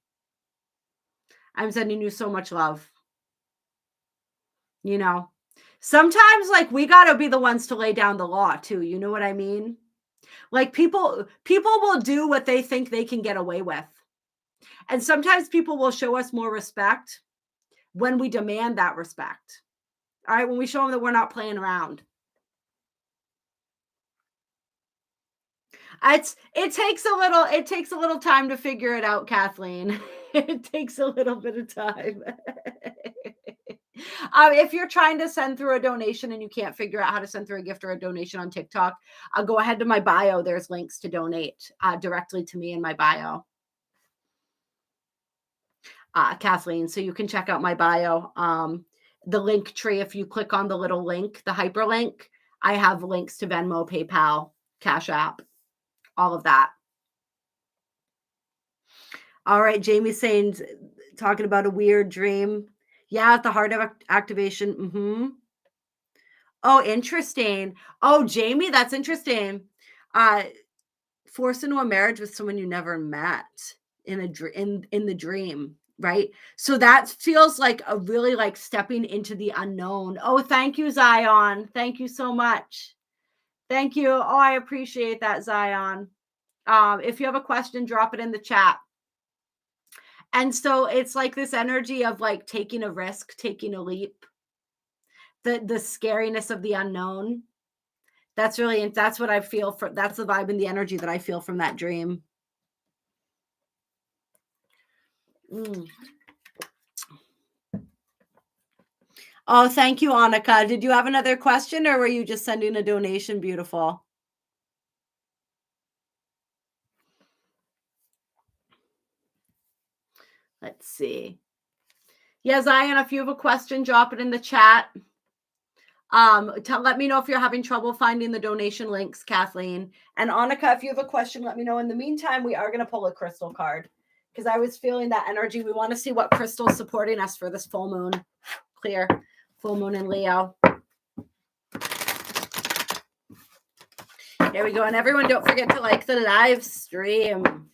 I'm sending you so much love. You know, sometimes like we got to be the ones to lay down the law too. You know what I mean? Like people will do what they think they can get away with. And sometimes people will show us more respect when we demand that respect. All right, when we show them that we're not playing around. It takes a little time to figure it out, Kathleen. It takes a little bit of time. If you're trying to send through a donation and you can't figure out how to send through a gift or a donation on TikTok, I'll go ahead to my bio. There's links to donate directly to me in my bio. Kathleen, so you can check out my bio. The link tree, if you click on the little link, the hyperlink, I have links to Venmo, PayPal, CashApp, all of that. All right, Jamie's saying, talking about a weird dream. Yeah, the heart activation. Mm-hmm. Oh, interesting. Oh, Jamie, that's interesting. Forced into a marriage with someone you never met in the dream, right? So that feels like a really like stepping into the unknown. Oh, thank you, Zion. Thank you so much. Thank you. Oh, I appreciate that, Zion. If you have a question, drop it in the chat. And so it's like this energy of like taking a risk, taking a leap, the scariness of the unknown. That's what I feel that's the vibe and the energy that I feel from that dream. Oh, thank you, Annika. Did you have another question or were you just sending a donation? Beautiful. Let's see. Yeah, Zion, if you have a question, drop it in the chat. Let me know if you're having trouble finding the donation links, Kathleen. And Annika, if you have a question, let me know. In the meantime, we are going to pull a crystal card because I was feeling that energy. We want to see what crystal's supporting us for this full moon. Clear. Full moon in Leo. There we go. And everyone, don't forget to like the live stream.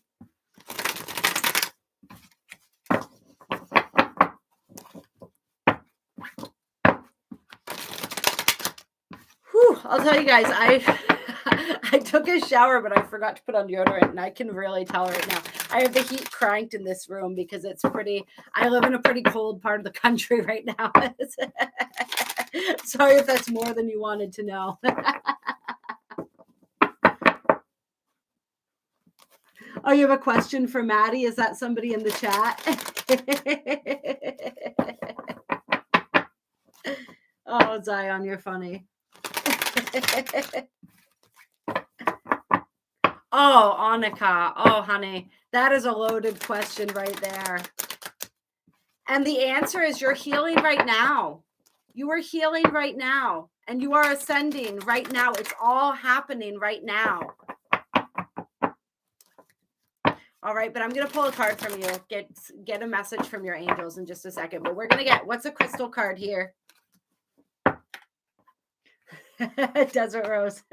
I'll tell you guys, I took a shower, but I forgot to put on deodorant, and I can really tell right now. I have the heat cranked in this room because I live in a pretty cold part of the country right now. Sorry if that's more than you wanted to know. Oh, you have a question for Maddie? Is that somebody in the chat? Oh, Zion, you're funny. Oh, Annika. Oh, honey, that is a loaded question right there. And the answer is you're healing right now. You are healing right now. And you are ascending right now. It's all happening right now. All right, but I'm going to pull a card from you. Get a message from your angels in just a second. But we're going to get, what's a crystal card here? Desert Rose.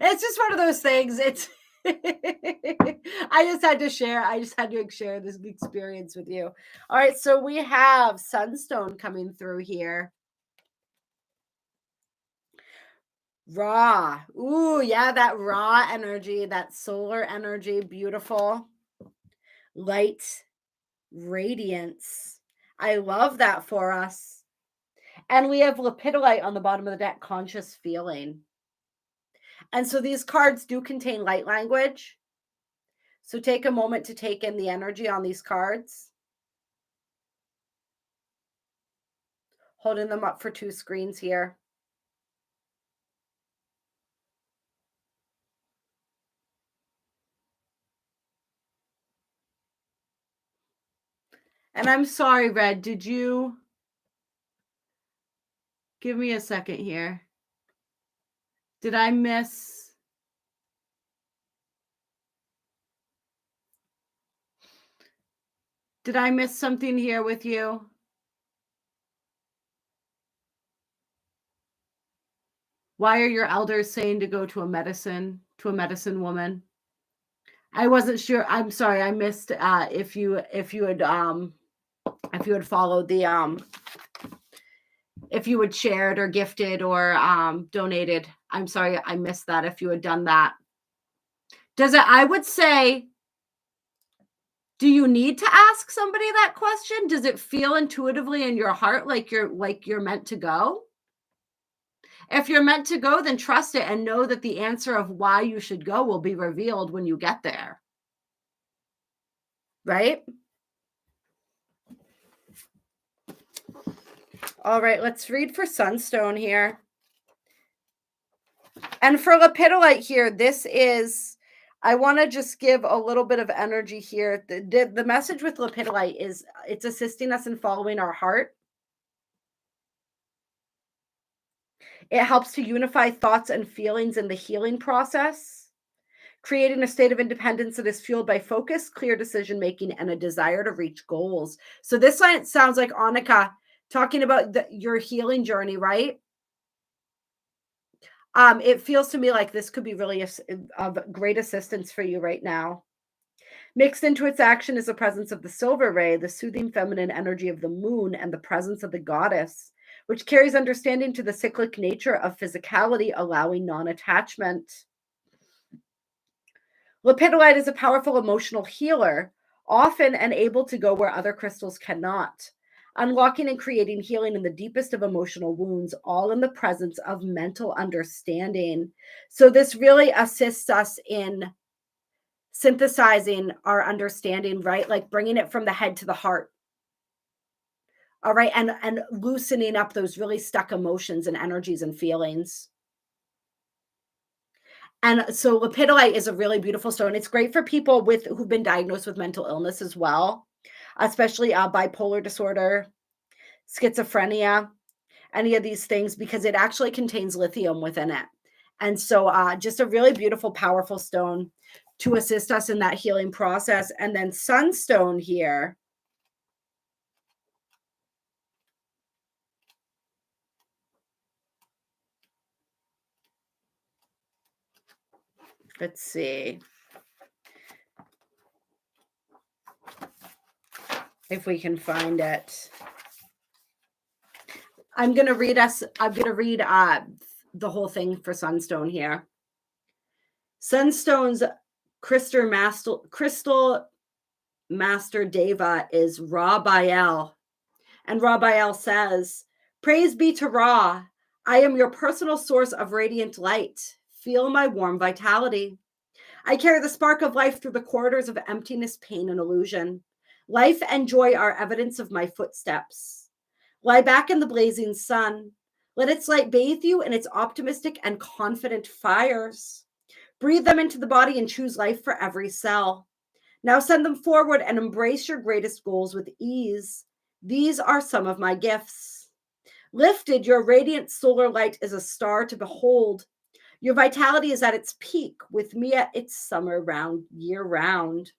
It's just one of those things. It's I just had to share. I just had to share this experience with you. All right, so we have Sunstone coming through here. Raw. Ooh, yeah, that raw energy, that solar energy, beautiful. Light, radiance. I love that for us. And we have Lepidolite on the bottom of the deck, conscious feeling. And so these cards do contain light language. So take a moment to take in the energy on these cards. Holding them up for 2 screens here. And I'm sorry, Red, did you give me a second here? Did I miss? Did I miss something here with you? Why are your elders saying to go to a medicine woman? I wasn't sure. I'm sorry, I missed if you had followed the if you had shared or gifted or donated. I'm sorry, I missed that if you had done that. I would say, do you need to ask somebody that question? Does it feel intuitively in your heart like you're meant to go? If you're meant to go, then trust it and know that the answer of why you should go will be revealed when you get there. Right? All right, let's read for Sunstone here. And for Lepidolite here, I want to just give a little bit of energy here. The message with Lepidolite is it's assisting us in following our heart. It helps to unify thoughts and feelings in the healing process, creating a state of independence that is fueled by focus, clear decision-making, and a desire to reach goals. So this sounds like Annika talking about your healing journey, right? It feels to me like this could be really of great assistance for you right now. Mixed into its action is the presence of the silver ray, the soothing feminine energy of the moon, and the presence of the goddess, which carries understanding to the cyclic nature of physicality, allowing non-attachment. Lepidolite is a powerful emotional healer, often and able to go where other crystals cannot, unlocking and creating healing in the deepest of emotional wounds, all in the presence of mental understanding. So this really assists us in synthesizing our understanding, right? Like bringing it from the head to the heart. All right. And loosening up those really stuck emotions and energies and feelings. And so Lepidolite is a really beautiful stone. It's great for people who've been diagnosed with mental illness as well, especially bipolar disorder, schizophrenia, any of these things, because it actually contains lithium within it. And so just a really beautiful, powerful stone to assist us in that healing process. And then Sunstone here. Let's see if we can find it. I'm going to read the whole thing for Sunstone here. Sunstone's crystal master Deva is Ra-Bael. And Ra-Bael says, "Praise be to Ra. I am your personal source of radiant light. Feel my warm vitality. I carry the spark of life through the corridors of emptiness, pain, and illusion. Life and joy are evidence of my footsteps. Lie back in the blazing sun. Let its light bathe you in its optimistic and confident fires. Breathe them into the body and choose life for every cell. Now send them forward and embrace your greatest goals with ease. These are some of my gifts. Lifted, your radiant solar light is a star to behold. Your vitality is at its peak, with me at its summer round, year round.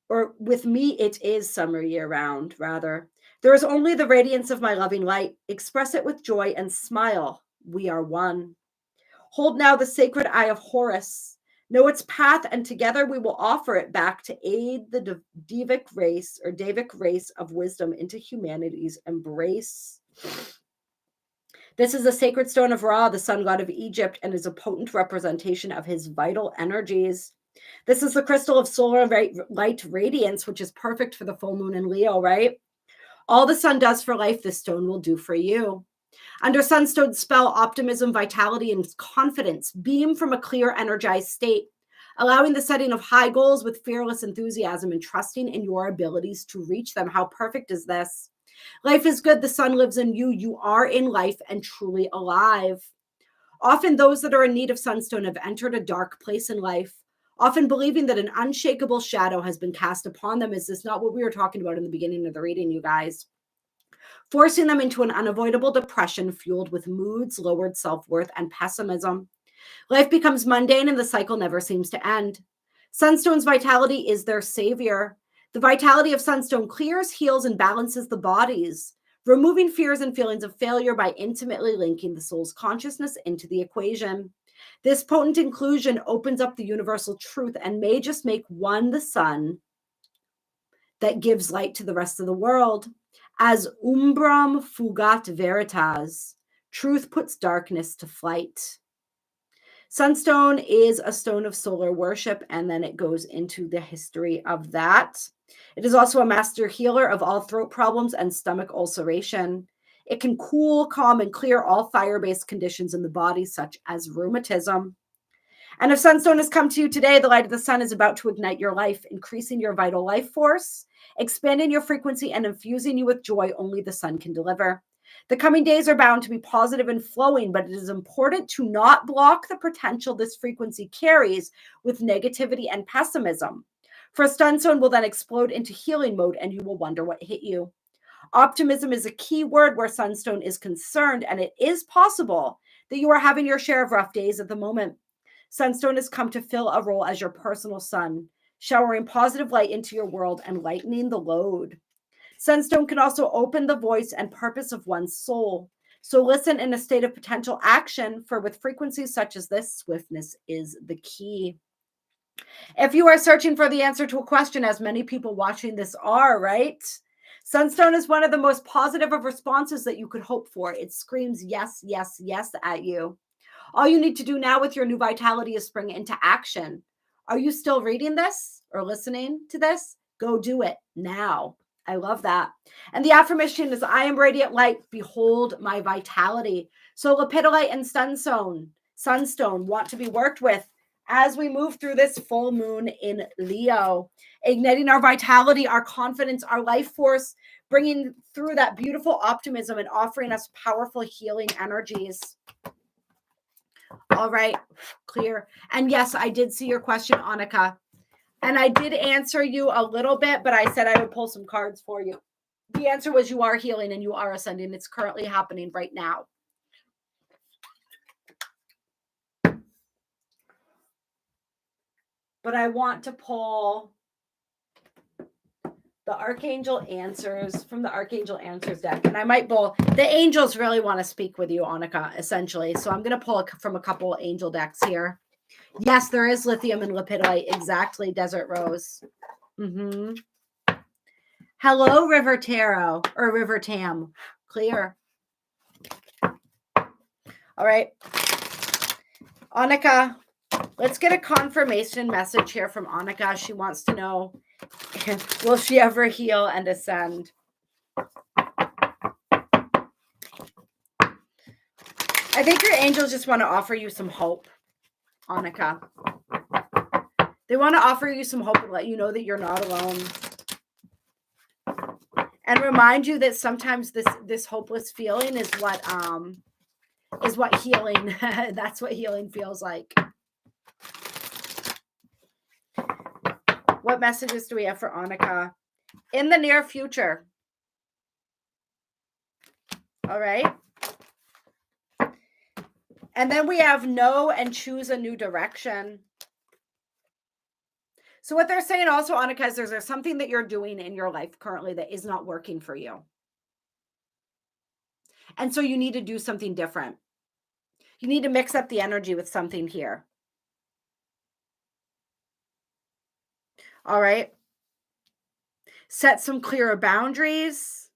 Or with me, it is summer year round, rather. There is only the radiance of my loving light. Express it with joy and smile. We are one. Hold now the sacred eye of Horus. Know its path, and together we will offer it back to aid the Devic race of wisdom into humanity's embrace. This is the sacred stone of Ra, the sun god of Egypt, and is a potent representation of his vital energies. This is the crystal of solar light radiance, which is perfect for the full moon in Leo, right? All the sun does for life, this stone will do for you. Under Sunstone's spell, optimism, vitality, and confidence beam from a clear, energized state, allowing the setting of high goals with fearless enthusiasm and trusting in your abilities to reach them. How perfect is this? Life is good. The sun lives in you. You are in life and truly alive. Often those that are in need of Sunstone have entered a dark place in life, often believing that an unshakable shadow has been cast upon them. Is this not what we were talking about in the beginning of the reading, you guys? Forcing them into an unavoidable depression fueled with moods, lowered self-worth, and pessimism. Life becomes mundane and the cycle never seems to end. Sunstone's vitality is their savior. The vitality of Sunstone clears, heals, and balances the bodies, removing fears and feelings of failure by intimately linking the soul's consciousness into the equation. This potent inclusion opens up the universal truth and may just make one the sun that gives light to the rest of the world. As umbram fugat veritas, truth puts darkness to flight. Sunstone is a stone of solar worship, and then it goes into the history of that. It is also a master healer of all throat problems and stomach ulceration. It can cool, calm, and clear all fire-based conditions in the body, such as rheumatism. And if Sunstone has come to you today, the light of the sun is about to ignite your life, increasing your vital life force, expanding your frequency, and infusing you with joy only the sun can deliver. The coming days are bound to be positive and flowing, but it is important to not block the potential this frequency carries with negativity and pessimism. For Sunstone will then explode into healing mode, and you will wonder what hit you. Optimism is a key word where Sunstone is concerned, and it is possible that you are having your share of rough days at the moment. Sunstone has come to fill a role as your personal sun, showering positive light into your world and lightening the load. Sunstone can also open the voice and purpose of one's soul. So listen in a state of potential action, for with frequencies such as this, swiftness is the key. If you are searching for the answer to a question, as many people watching this are, right? Sunstone is one of the most positive of responses that you could hope for. It screams yes, yes, yes at you. All you need to do now with your new vitality is spring into action. Are you still reading this or listening to this? Go do it now. I love that. And the affirmation is, I am radiant light. Behold my vitality. So Lepidolite and Sunstone want to be worked with as we move through this full moon in Leo, igniting our vitality, our confidence, our life force, bringing through that beautiful optimism and offering us powerful healing energies. All right, clear. And yes, I did see your question, Annika. And I did answer you a little bit, but I said I would pull some cards for you. The answer was you are healing and you are ascending. It's currently happening right now. But I want to pull the Archangel Answers from the Archangel Answers deck. And I might pull, the angels really want to speak with you, Annika, essentially. So I'm going to pull from a couple angel decks here. Yes, there is lithium and lepidolite. Exactly, Desert Rose. Hello, River Tarot, or River Tam. Clear. All right. Annika, let's get a confirmation message here from Annika. She wants to know, will she ever heal and ascend? I think your angels just want to offer you some hope, Annika. They want to offer you some hope and let you know that you're not alone. And remind you that sometimes this hopeless feeling is what healing, that's what healing feels like. What messages do we have for Annika? In the near future. All right. And then we have know and choose a new direction. So what they're saying also, Annika, is there's something that you're doing in your life currently that is not working for you. And so you need to do something different. You need to mix up the energy with something here. All right. Set some clearer boundaries.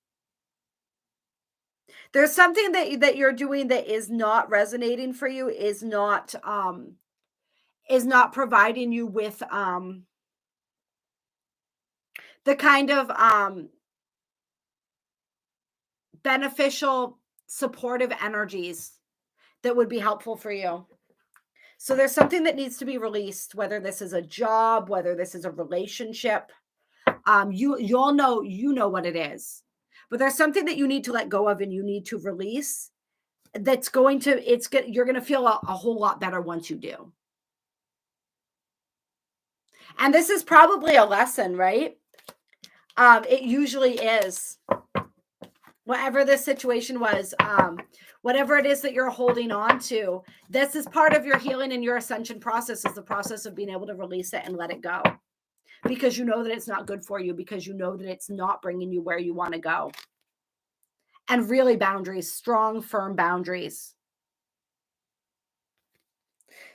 There's something that you're doing that is not resonating for you, is not providing you with the kind of beneficial, supportive energies that would be helpful for you. So there's something that needs to be released, whether this is a job, whether this is a relationship. You all know, you know what it is, but there's something that you need to let go of and you need to release. That's going to, you're going to feel a whole lot better once you do. And this is probably a lesson, right? It usually is. Whatever this situation was, whatever it is that you're holding on to, this is part of your healing and your ascension process, is the process of being able to release it and let it go. Because you know that it's not good for you, because you know that it's not bringing you where you want to go. And really, boundaries, strong, firm boundaries.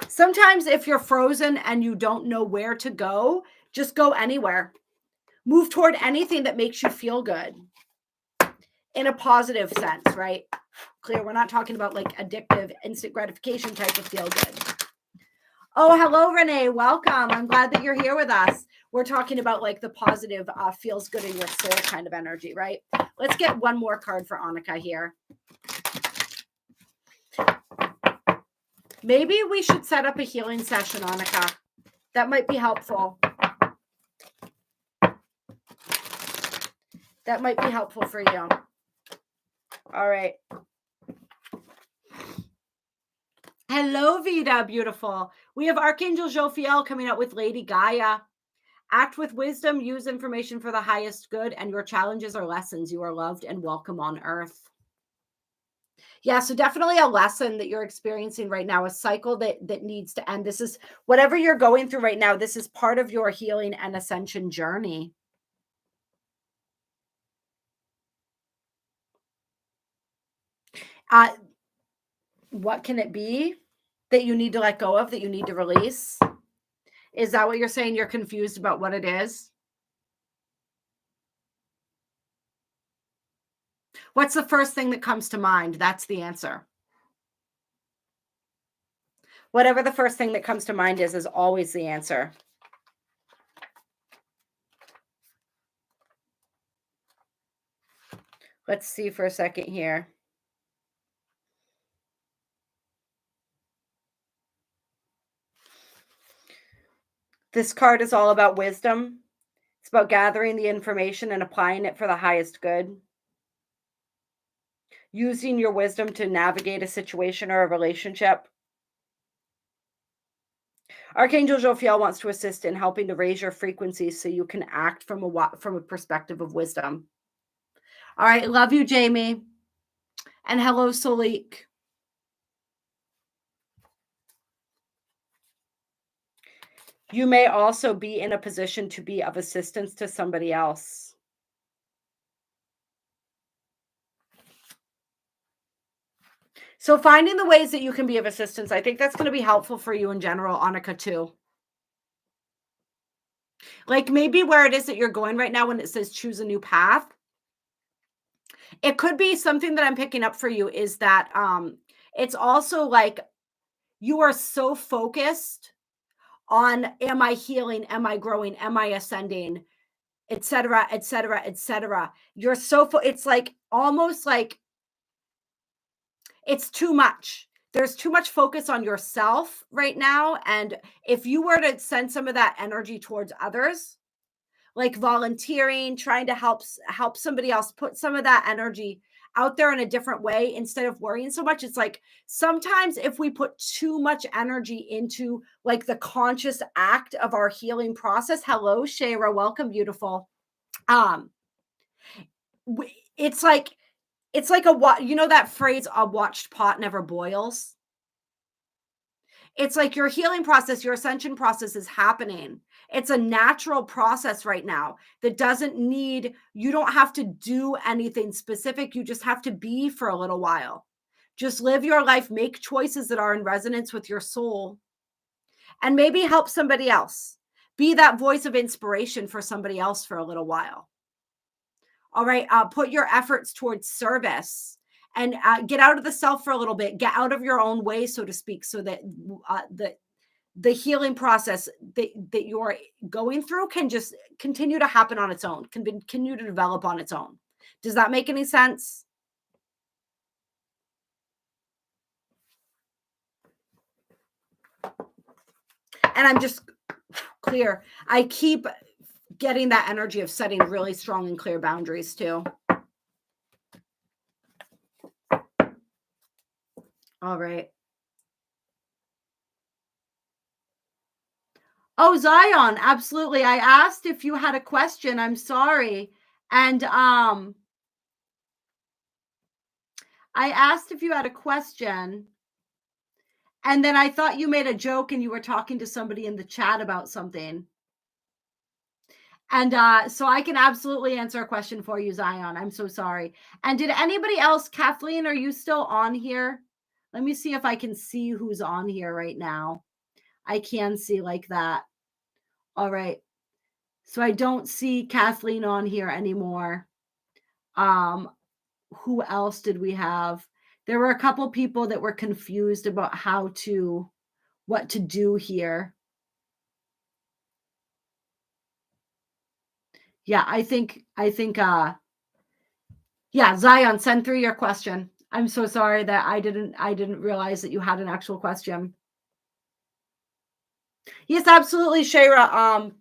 Sometimes if you're frozen and you don't know where to go, just go anywhere. Move toward anything that makes you feel good in a positive sense, right? Clear, we're not talking about like addictive, instant gratification type of feel good. Oh, hello, Renee. Welcome. I'm glad that you're here with us. We're talking about like the positive, feels good in your soul kind of energy, right? Let's get one more card for Annika here. Maybe we should set up a healing session, Annika. That might be helpful. That might be helpful for you. All right. Hello, Vida, beautiful. We have Archangel Jophiel coming out with Lady Gaia. Act with wisdom, use information for the highest good, and your challenges are lessons. You are loved and welcome on earth. Yeah, so definitely a lesson that you're experiencing right now, a cycle that needs to end. This is whatever you're going through right now. This is part of your healing and ascension journey. What can it be that you need to let go of, that you need to release? Is that what you're saying? You're confused about what it is? What's the first thing that comes to mind? That's the answer. Whatever the first thing that comes to mind is always the answer. Let's see for a second here. This card is all about wisdom. It's about gathering the information and applying it for the highest good. Using your wisdom to navigate a situation or a relationship. Archangel Jophiel wants to assist in helping to raise your frequency so you can act from a perspective of wisdom. All right, love you, Jamie. And hello, Solik. You may also be in a position to be of assistance to somebody else. So finding the ways that you can be of assistance, I think that's going to be helpful for you in general, Annika, too. Like maybe where it is that you're going right now when it says choose a new path, it could be something that I'm picking up for you is that it's also like you are so focused on, am I healing? Am I growing? Am I ascending? Etc., etc., etc. You're so, it's like almost like it's too much. There's too much focus on yourself right now. And if you were to send some of that energy towards others, like volunteering, trying to help somebody else, put some of that energy out there in a different way instead of worrying so much. It's like sometimes if we put too much energy into like the conscious act of our healing process. Hello, Shayra, welcome, beautiful. It's like you know that phrase, a watched pot never boils. It's like your healing process, your ascension process is happening. It's a natural process right now that doesn't need, you don't have to do anything specific. You just have to be for a little while. Just live your life, make choices that are in resonance with your soul, and maybe help somebody else. Be that voice of inspiration for somebody else for a little while. All right. Put your efforts towards service and get out of the self for a little bit. Get out of your own way, so to speak, so that the healing process that you're going through can just continue to happen on its own, can continue to develop on its own. Does that make any sense? And I'm just clear. I keep getting that energy of setting really strong and clear boundaries too. All right. Oh, Zion, absolutely. I asked if you had a question. I'm sorry. And I asked if you had a question. And then I thought you made a joke and you were talking to somebody in the chat about something. And so I can absolutely answer a question for you, Zion. I'm so sorry. And did anybody else, Kathleen, are you still on here? Let me see if I can see who's on here right now. I can see like that. All right. So I don't see Kathleen on here anymore. Who else did we have? There were a couple people that were confused about what to do here. Yeah, I think, yeah, Zion, send through your question. I'm so sorry that I didn't realize that you had an actual question. Yes, absolutely, Shayra.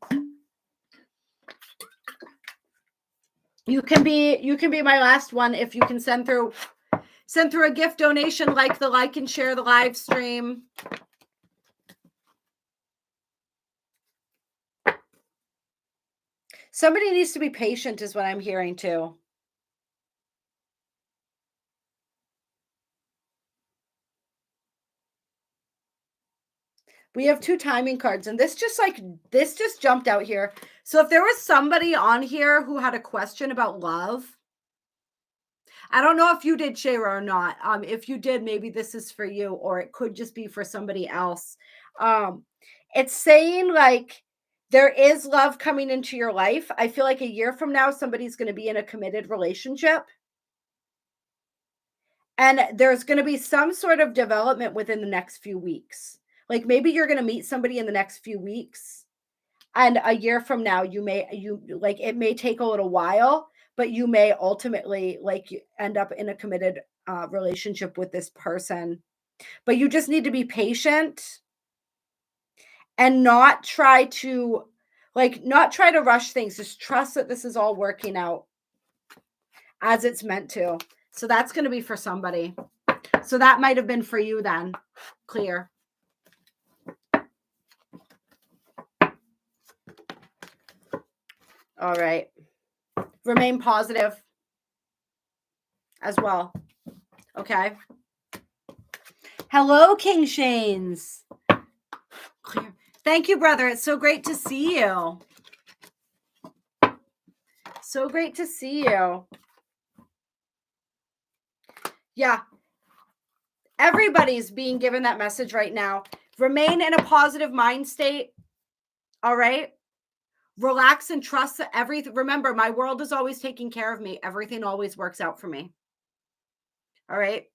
You can be my last one if you can send through a gift donation, like and share the live stream. Somebody needs to be patient is what I'm hearing too. We have 2 timing cards, and this just jumped out here. So if there was somebody on here who had a question about love, I don't know if you did, Shayra, or not. If you did, maybe this is for you, or it could just be for somebody else. It's saying like there is love coming into your life. I feel like a year from now, somebody's going to be in a committed relationship. And there's going to be some sort of development within the next few weeks. Like maybe you're going to meet somebody in the next few weeks. And a year from now, it may take a little while, but you may ultimately end up in a committed relationship with this person. But you just need to be patient and not try to rush things. Just trust that this is all working out as it's meant to. So that's going to be for somebody. So that might have been for you then. Clear. All right. Remain positive as well. Okay. Hello, King Shanes. Clear. Thank you, brother. It's so great to see you. So great to see you. Yeah. Everybody's being given that message right now. Remain in a positive mind state. All right. Relax and trust that everything. Remember, my world is always taking care of me. Everything always works out for me. All right.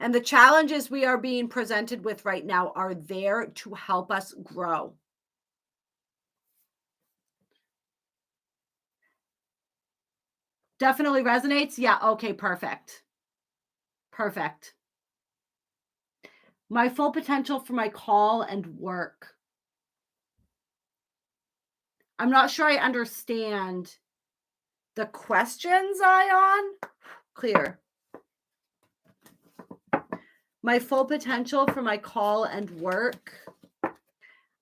And the challenges we are being presented with right now are there to help us grow. Definitely resonates. Yeah. Okay. Perfect. Perfect. My full potential for my call and work. I'm not sure I understand the question, Zion. Clear. My full potential for my call and work.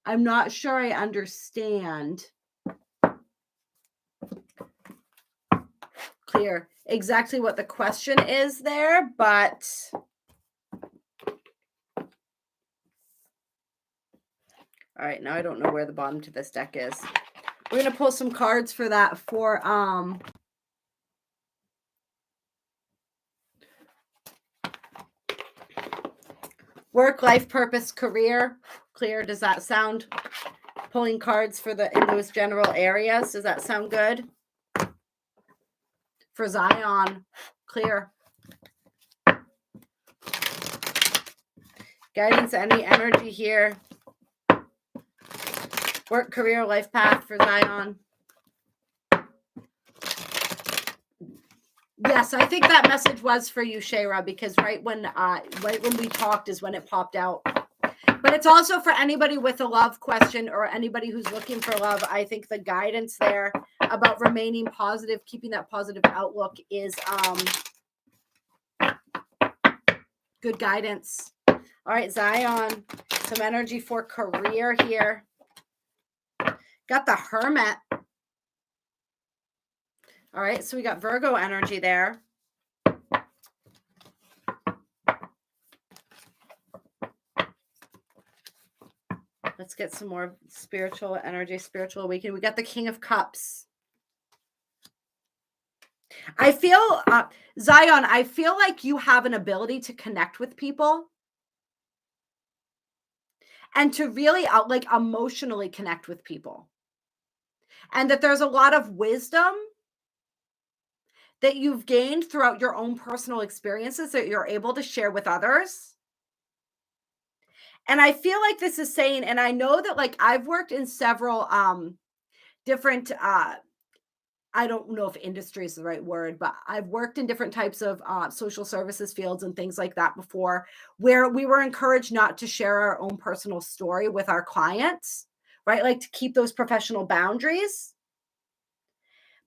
I'm not sure I understand. Clear exactly what the question is there, but all right, now I don't know where the bottom to this deck is. We're going to pull some cards for that for Work, life, purpose, career. Clear. Does that sound? Pulling cards for in those general areas. Does that sound good? For Zion. Clear. Guidance, any energy here. Work, career, life path for Zion. Yes, I think that message was for you, Shayra, because right when we talked is when it popped out. But it's also for anybody with a love question or anybody who's looking for love. I think the guidance there about remaining positive, keeping that positive outlook is good guidance. All right, Zion, some energy for career here. Got the Hermit. All right, so we got Virgo energy there. Let's get some more spiritual energy, spiritual awakening. We got the King of Cups. I feel, Zion, I feel like you have an ability to connect with people and to really like emotionally connect with people. And that there's a lot of wisdom that you've gained throughout your own personal experiences that you're able to share with others. And I feel like this is saying, and I know that like I've worked in several different I don't know if industry is the right word, but I've worked in different types of social services fields and things like that before, where we were encouraged not to share our own personal story with our clients, right? Like to keep those professional boundaries.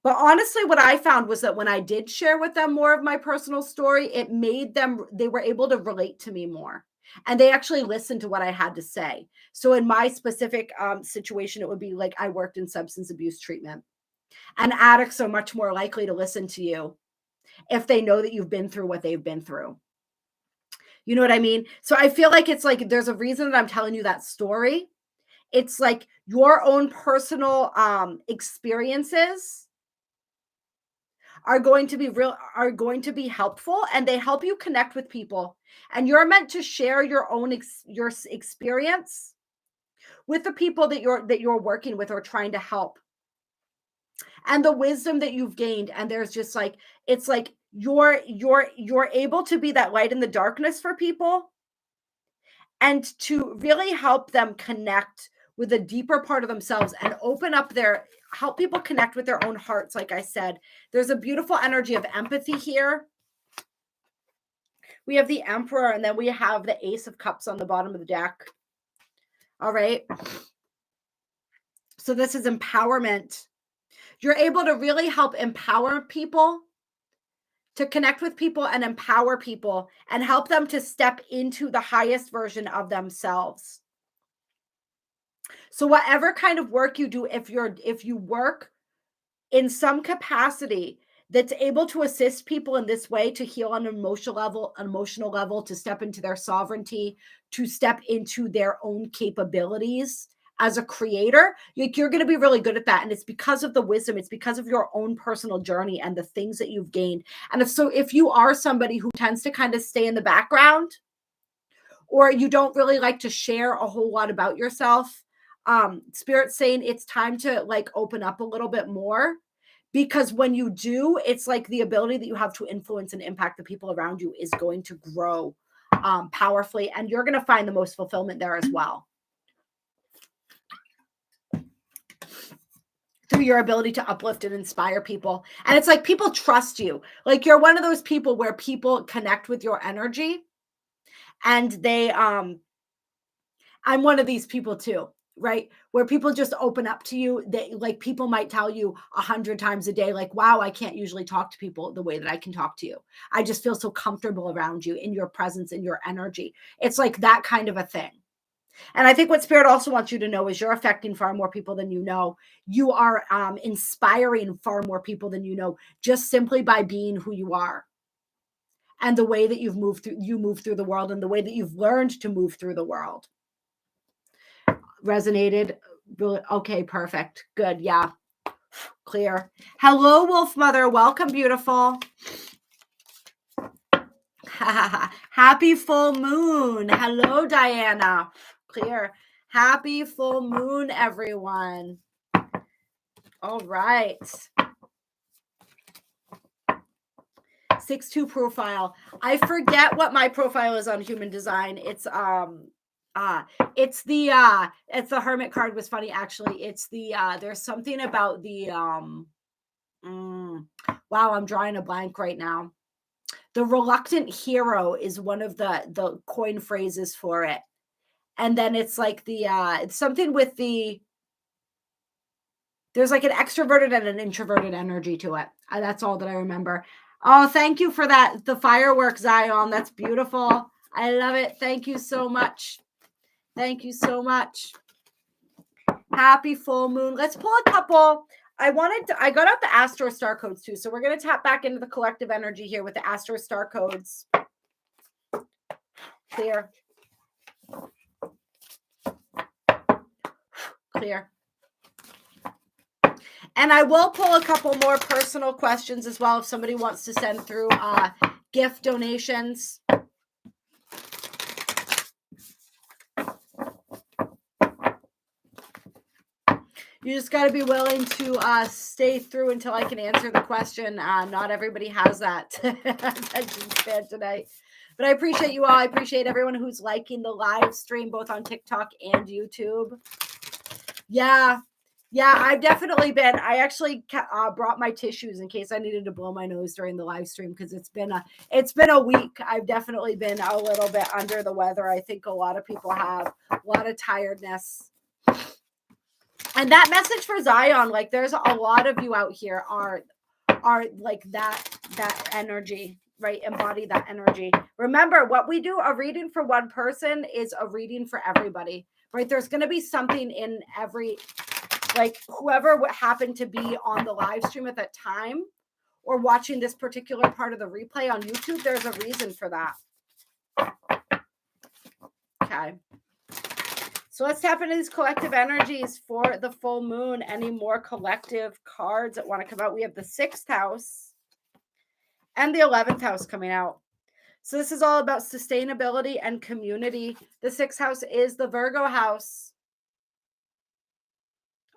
But honestly, what I found was that when I did share with them more of my personal story, it made them, they were able to relate to me more. And they actually listened to what I had to say. So in my specific situation, it would be like I worked in substance abuse treatment. And addicts are much more likely to listen to you if they know that you've been through what they've been through. You know what I mean? So I feel like it's like there's a reason that I'm telling you that story. It's like your own personal experiences are going to be helpful, and they help you connect with people. And you're meant to share your own your experience with the people that you're working with or trying to help, and the wisdom that you've gained. And there's just like, it's like you're able to be that light in the darkness for people and to really help them connect with a deeper part of themselves and open up help people connect with their own hearts. Like I said, there's a beautiful energy of empathy here. We have the Emperor, and then we have the Ace of Cups on the bottom of the deck. All right. So this is empowerment. You're able to really help empower people, to connect with people and empower people and help them to step into the highest version of themselves. So whatever kind of work you do, if you work in some capacity that's able to assist people in this way to heal on an emotional level, to step into their sovereignty, to step into their own capabilities as a creator, you're going to be really good at that. And it's because of the wisdom, it's because of your own personal journey and the things that you've gained. And if you are somebody who tends to kind of stay in the background, or you don't really like to share a whole lot about yourself, Spirit's saying it's time to like open up a little bit more, because when you do, it's like the ability that you have to influence and impact the people around you is going to grow powerfully, and you're going to find the most fulfillment there as well, through your ability to uplift and inspire people. And it's like people trust you. Like you're one of those people where people connect with your energy, and they I'm one of these people too, right? Where people just open up to you. They like, people might tell you 100 times a day, like, wow, I can't usually talk to people the way that I can talk to you. I just feel so comfortable around you, in your presence, in your energy. It's like that kind of a thing. And I think what Spirit also wants you to know is you're affecting far more people than you know. You are inspiring far more people than you know, just simply by being who you are, and the way that you move through the world, and the way that you've learned to move through the world. Resonated? Okay, perfect. Good. Yeah. Clear. Hello, Wolf Mother. Welcome, beautiful. Happy full moon. Hello, Diana. Clear. Happy full moon, everyone. All right. 6-2 profile. I forget what my profile is on human design. It's the hermit card was funny actually. It's the there's something about the wow, I'm drawing a blank right now. The reluctant hero is one of the coin phrases for it. And then it's like it's something with there's like an extroverted and an introverted energy to it. That's all that I remember. Oh, thank you for that. The fireworks, Zion. That's beautiful. I love it. Thank you so much. Thank you so much. Happy full moon. Let's pull a couple. I got out the Astro Star codes too. So we're going to tap back into the collective energy here with the Astro Star codes. Clear. Clear. And I will pull a couple more personal questions as well if somebody wants to send through gift donations. You just got to be willing to stay through until I can answer the question. Not everybody has that attention span tonight. But I appreciate you all. I appreciate everyone who's liking the live stream, both on TikTok and YouTube. Yeah, I've definitely been. I actually brought my tissues in case I needed to blow my nose during the live stream because it's been a week. I've definitely been a little bit under the weather. I think a lot of people have a lot of tiredness. And that message for Zion, like there's a lot of you out here are like that energy, right? Embody that energy. Remember, what we do, a reading for one person is a reading for everybody, right? There's going to be something in every, like whoever happened to be on the live stream at that time or watching this particular part of the replay on YouTube, there's a reason for that. Okay. So let's tap into these collective energies for the full moon. Any more collective cards that want to come out? We have the 6th house and the 11th house coming out. So this is all about sustainability and community. The 6th house is the Virgo house.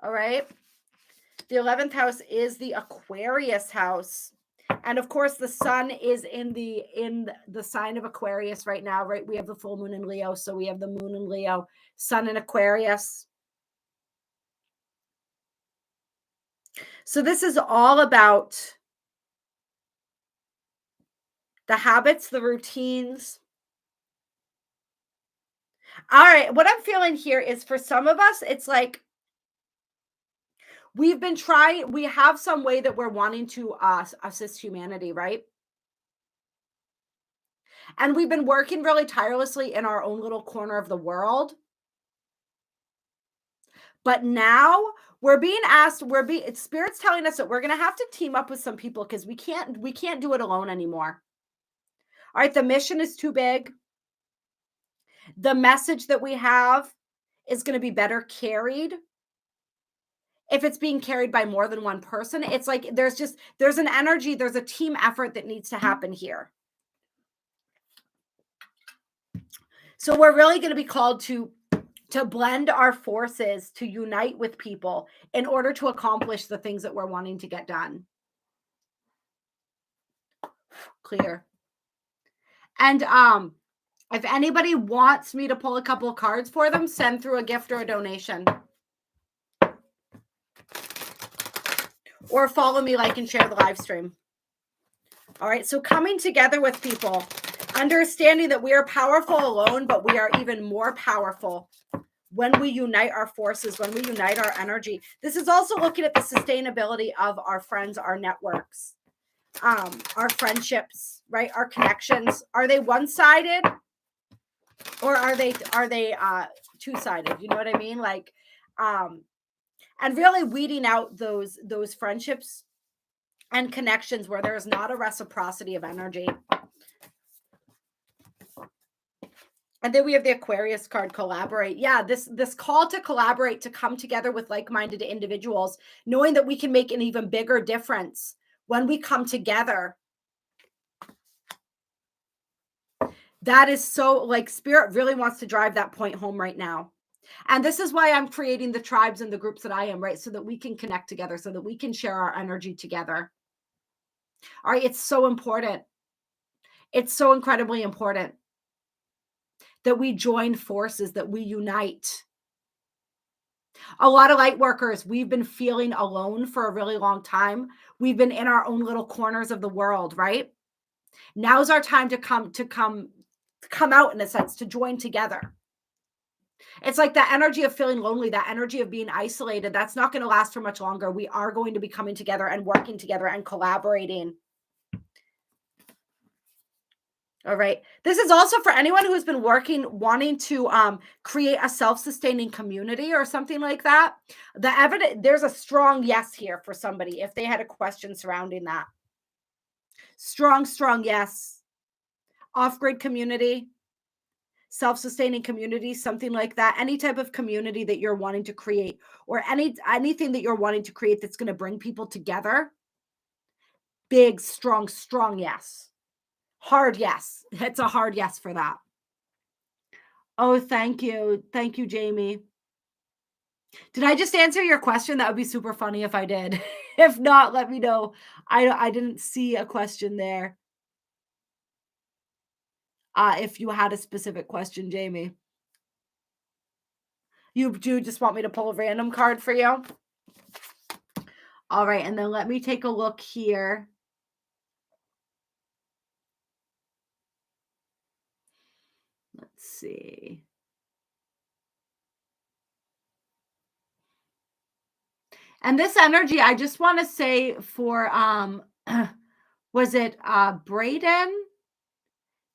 All right. The 11th house is the Aquarius house. And of course, the sun is in the sign of Aquarius right now, right? We have the full moon in Leo. So we have the moon in Leo, sun in Aquarius. So this is all about the habits, the routines. All right. What I'm feeling here is for some of us, it's like we have some way that we're wanting to assist humanity, right? And we've been working really tirelessly in our own little corner of the world. But now we're being asked, Spirit's telling us that we're going to have to team up with some people because we can't do it alone anymore. All right, the mission is too big. The message that we have is going to be better carried. If it's being carried by more than one person, it's like there's an energy, there's a team effort that needs to happen here. So we're really going to be called to blend our forces, to unite with people in order to accomplish the things that we're wanting to get done. Clear. And if anybody wants me to pull a couple of cards for them, send through a gift or a donation. Or follow me, like, and share the live stream. All right, so coming together with people, understanding that we are powerful alone, but we are even more powerful when we unite our forces, when we unite our energy. This is also looking at the sustainability of our friends, our networks, our friendships, right? Our connections. Are they one-sided or are they two-sided? You know what I mean? Like, and really weeding out those friendships and connections where there's not a reciprocity of energy. And then we have the Aquarius card, collaborate. Yeah, this call to collaborate, to come together with like-minded individuals, knowing that we can make an even bigger difference when we come together. That is so, like, spirit really wants to drive that point home right now. And this is why I'm creating the tribes and the groups that I am, right? So that we can connect together, so that we can share our energy together. All right. It's so important. It's so incredibly important that we join forces, that we unite. A lot of light workers, we've been feeling alone for a really long time. We've been in our own little corners of the world, right? Now's our time to come out, in a sense, to join together. It's like that energy of feeling lonely, that energy of being isolated. That's not going to last for much longer. We are going to be coming together and working together and collaborating. All right. This is also for anyone who's been wanting to create a self-sustaining community or something like that. The evidence, there's a strong yes here for somebody if they had a question surrounding that. Strong yes. Off-grid community, self-sustaining community, something like that. Any type of community that you're wanting to create, or anything that you're wanting to create that's going to bring people together. Big, strong yes. Hard yes. It's a hard yes for that. Oh, thank you. Thank you, Jamie. Did I just answer your question? That would be super funny if I did. If not, let me know. I didn't see a question there. If you had a specific question, Jamie. You do just want me to pull a random card for you? All right, and then let me take a look here. Let's see. And this energy, I just want to say for was it Braden?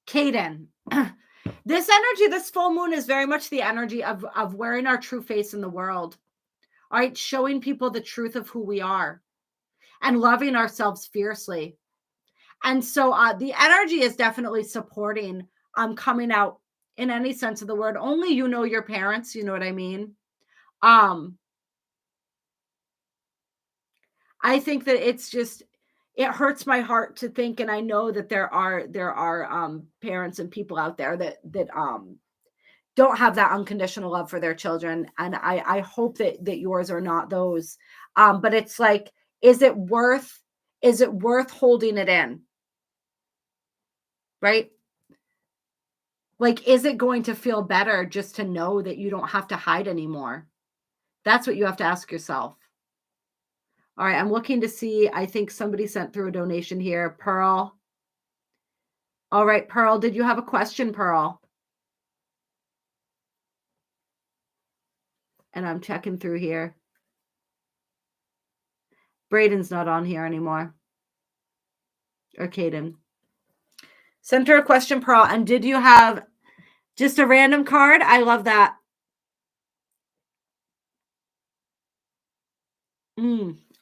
Caden. This energy, this full moon is very much the energy of wearing our true face in the world. All right, showing people the truth of who we are and loving ourselves fiercely. And so the energy is definitely supporting coming out in any sense of the word. Only you know your parents, you know what I mean? I think that it's just, it hurts my heart to think, and I know that there are parents and people out there that don't have that unconditional love for their children, and I hope that yours are not those. But it's like, is it worth holding it in? Right? Like, is it going to feel better just to know that you don't have to hide anymore? That's what you have to ask yourself. All right, I'm looking to see. I think somebody sent through a donation here. Pearl. All right, Pearl, did you have a question, Pearl? And I'm checking through here. Braden's not on here anymore. Or Caden. Sent her a question, Pearl. And did you have just a random card? I love that.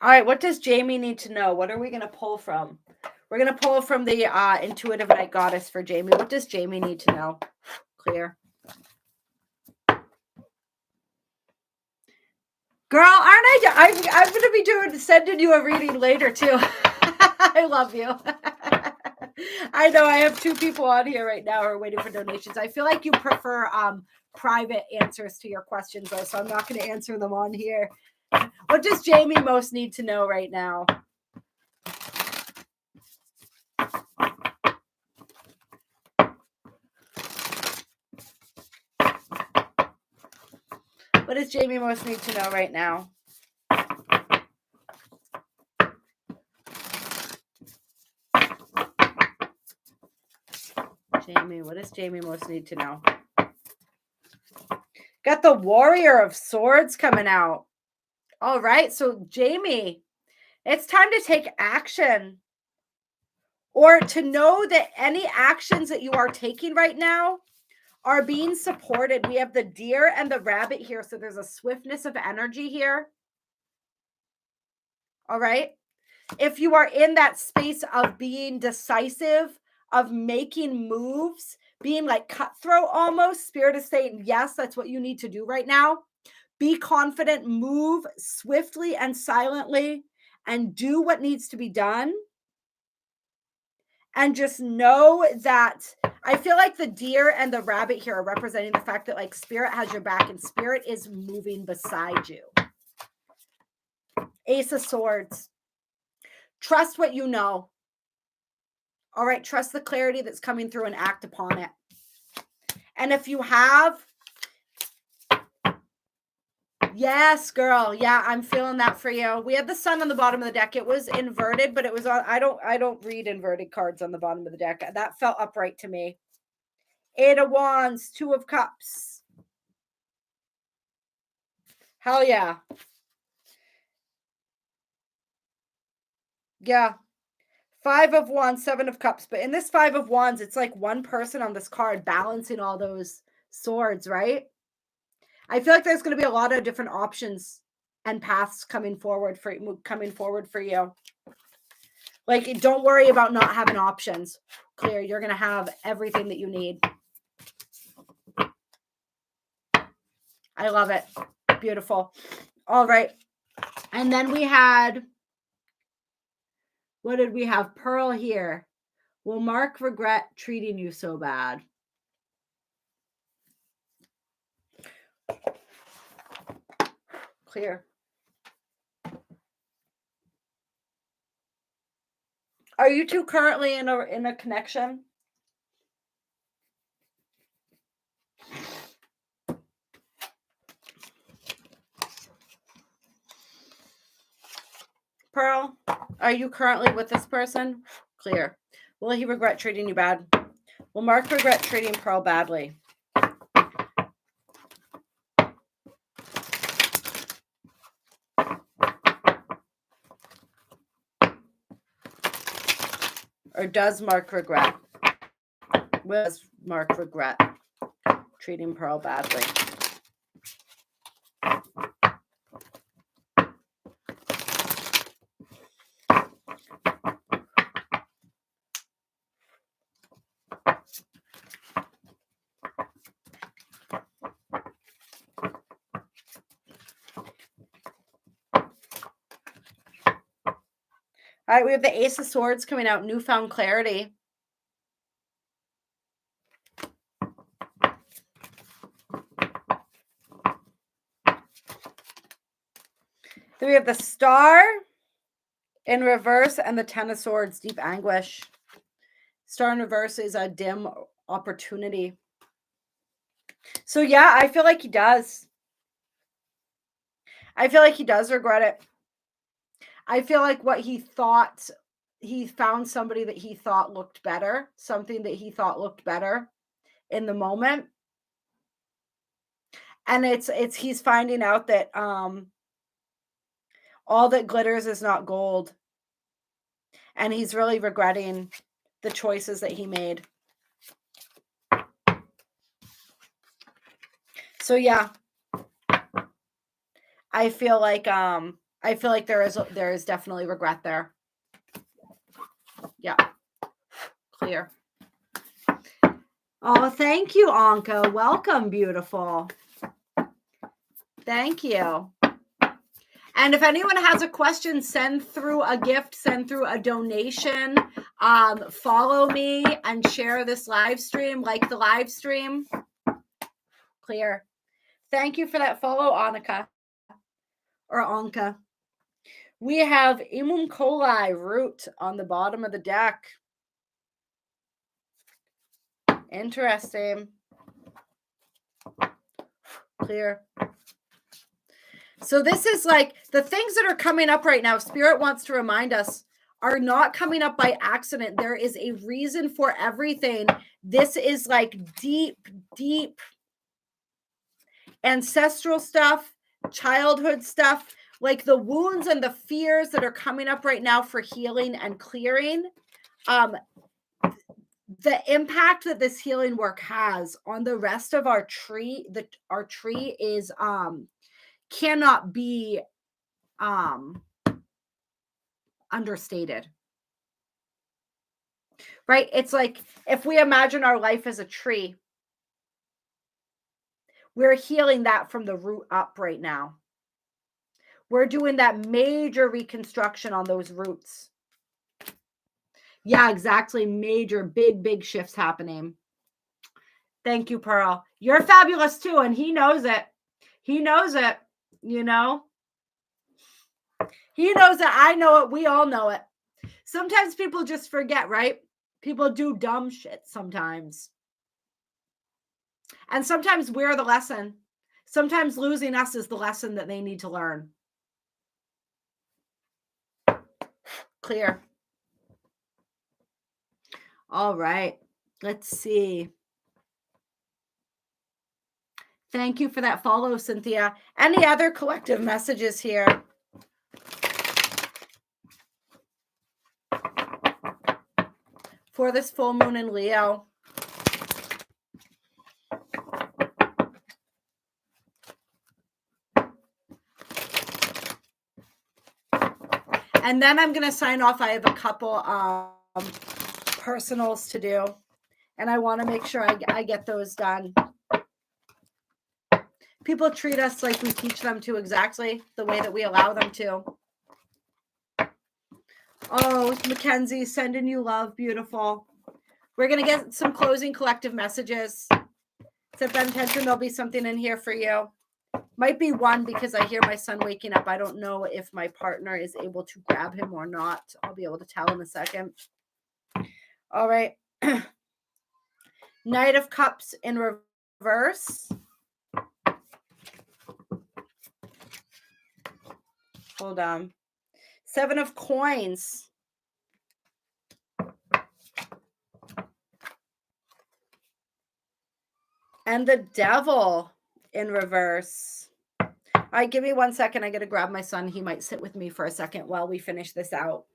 All right, what does Jamie need to know? What are we going to pull from? We're going to pull from the Intuitive Night Goddess for Jamie. What does Jamie need to know? Clear. Girl, aren't I'm going to be sending you a reading later, too. I love you. I know I have 2 people on here right now who are waiting for donations. I feel like you prefer private answers to your questions, though, so I'm not going to answer them on here. What does Jamie most need to know right now? What does Jamie most need to know right now? Jamie, what does Jamie most need to know? Got the Warrior of Swords coming out. All right, so Jamie, it's time to take action, or to know that any actions that you are taking right now are being supported. We have the deer and the rabbit here, so there's a swiftness of energy here. All right. If you are in that space of being decisive, of making moves, being like cutthroat almost, Spirit is saying, yes, that's what you need to do right now. Be confident, move swiftly and silently, and do what needs to be done. And just know that I feel like the deer and the rabbit here are representing the fact that like spirit has your back and spirit is moving beside you. Ace of Swords. Trust what you know. All right. Trust the clarity that's coming through and act upon it. And if you have, yes, girl. Yeah, I'm feeling that for you. We had the sun on the bottom of the deck. It was inverted, but it was on. I don't read inverted cards on the bottom of the deck. That felt upright to me. 8 of Wands, 2 of Cups. Hell yeah. Yeah. 5 of Wands, 7 of Cups. But in this 5 of Wands, it's like one person on this card balancing all those swords, right? I feel like there's going to be a lot of different options and paths coming forward for you. Like, don't worry about not having options. Clear. You're going to have everything that you need. I love it. Beautiful. All right. And then we had, what did we have? Pearl here. Will Mark regret treating you so bad? Clear. Are you two currently in a connection? Pearl, are you currently with this person? Clear. Will he regret treating you bad? Will Mark regret treating Pearl badly? Or does Mark regret? Does Mark regret treating Pearl badly? All right, we have the Ace of Swords coming out, newfound clarity. Then we have the Star in reverse and the 10 of Swords, deep anguish. Star in reverse is a dim opportunity. So yeah, I feel like he does. I feel like he does regret it. I feel like what he thought, he found somebody that he thought looked better, something that he thought looked better in the moment. And it's he's finding out that all that glitters is not gold. And he's really regretting the choices that he made. So yeah. I feel like there is definitely regret there. Yeah. Clear. Oh, thank you, Anka. Welcome, beautiful. Thank you. And if anyone has a question, send through a gift, send through a donation. Follow me and share this live stream, like the live stream. Clear. Thank you for that follow, Annika. Or Anka. We have Imum coli root on the bottom of the deck. Interesting. Clear. So this is like the things that are coming up right now. Spirit wants to remind us are not coming up by accident. There is a reason for everything. This is like deep, deep ancestral stuff, childhood stuff, like the wounds and the fears that are coming up right now for healing and clearing. The impact that this healing work has on the rest of our tree, our tree is cannot be understated. Right? It's like if we imagine our life as a tree, we're healing that from the root up right now. We're doing that major reconstruction on those roots. Yeah, exactly. Major, big shifts happening. Thank you, Pearl. You're fabulous too, and he knows it. He knows it, you know. He knows it. I know it. We all know it. Sometimes people just forget, right? People do dumb shit sometimes. And sometimes we're the lesson. Sometimes losing us is the lesson that they need to learn. Clear. All right. Let's see. Thank you for that follow, Cynthia. Any other collective messages here? For this full moon in Leo. And then I'm going to sign off. I have a couple personals to do, and I want to make sure I get those done. People treat us like we teach them to, exactly the way that we allow them to. Oh, Mackenzie, sending you love. Beautiful. We're going to get some closing collective messages. Set that intention. There'll be something in here for you. Might be one because I hear my son waking up. I don't know if my partner is able to grab him or not. I'll be able to tell in a second. All right. Knight of Cups in reverse. Hold on. 7 of Coins. And the Devil in reverse. All right, give me 1 second. I got to grab my son. He might sit with me for a second while we finish this out.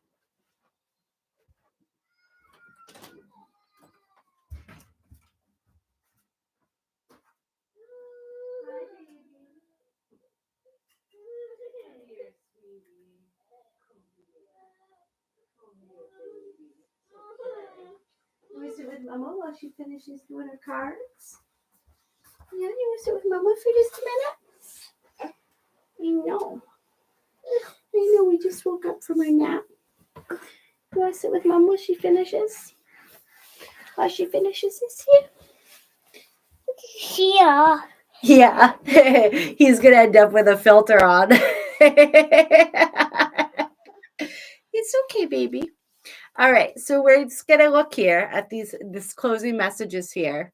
You want to sit with Mama while she finishes doing her cards? Yeah, you want to sit with Mama for just a minute? I know. I know, we just woke up from our nap. You want to sit with Mama while she finishes? While she finishes this here? Yeah. Yeah. He's going to end up with a filter on. It's okay, baby. All right, so we're just going to look here at this closing messages here.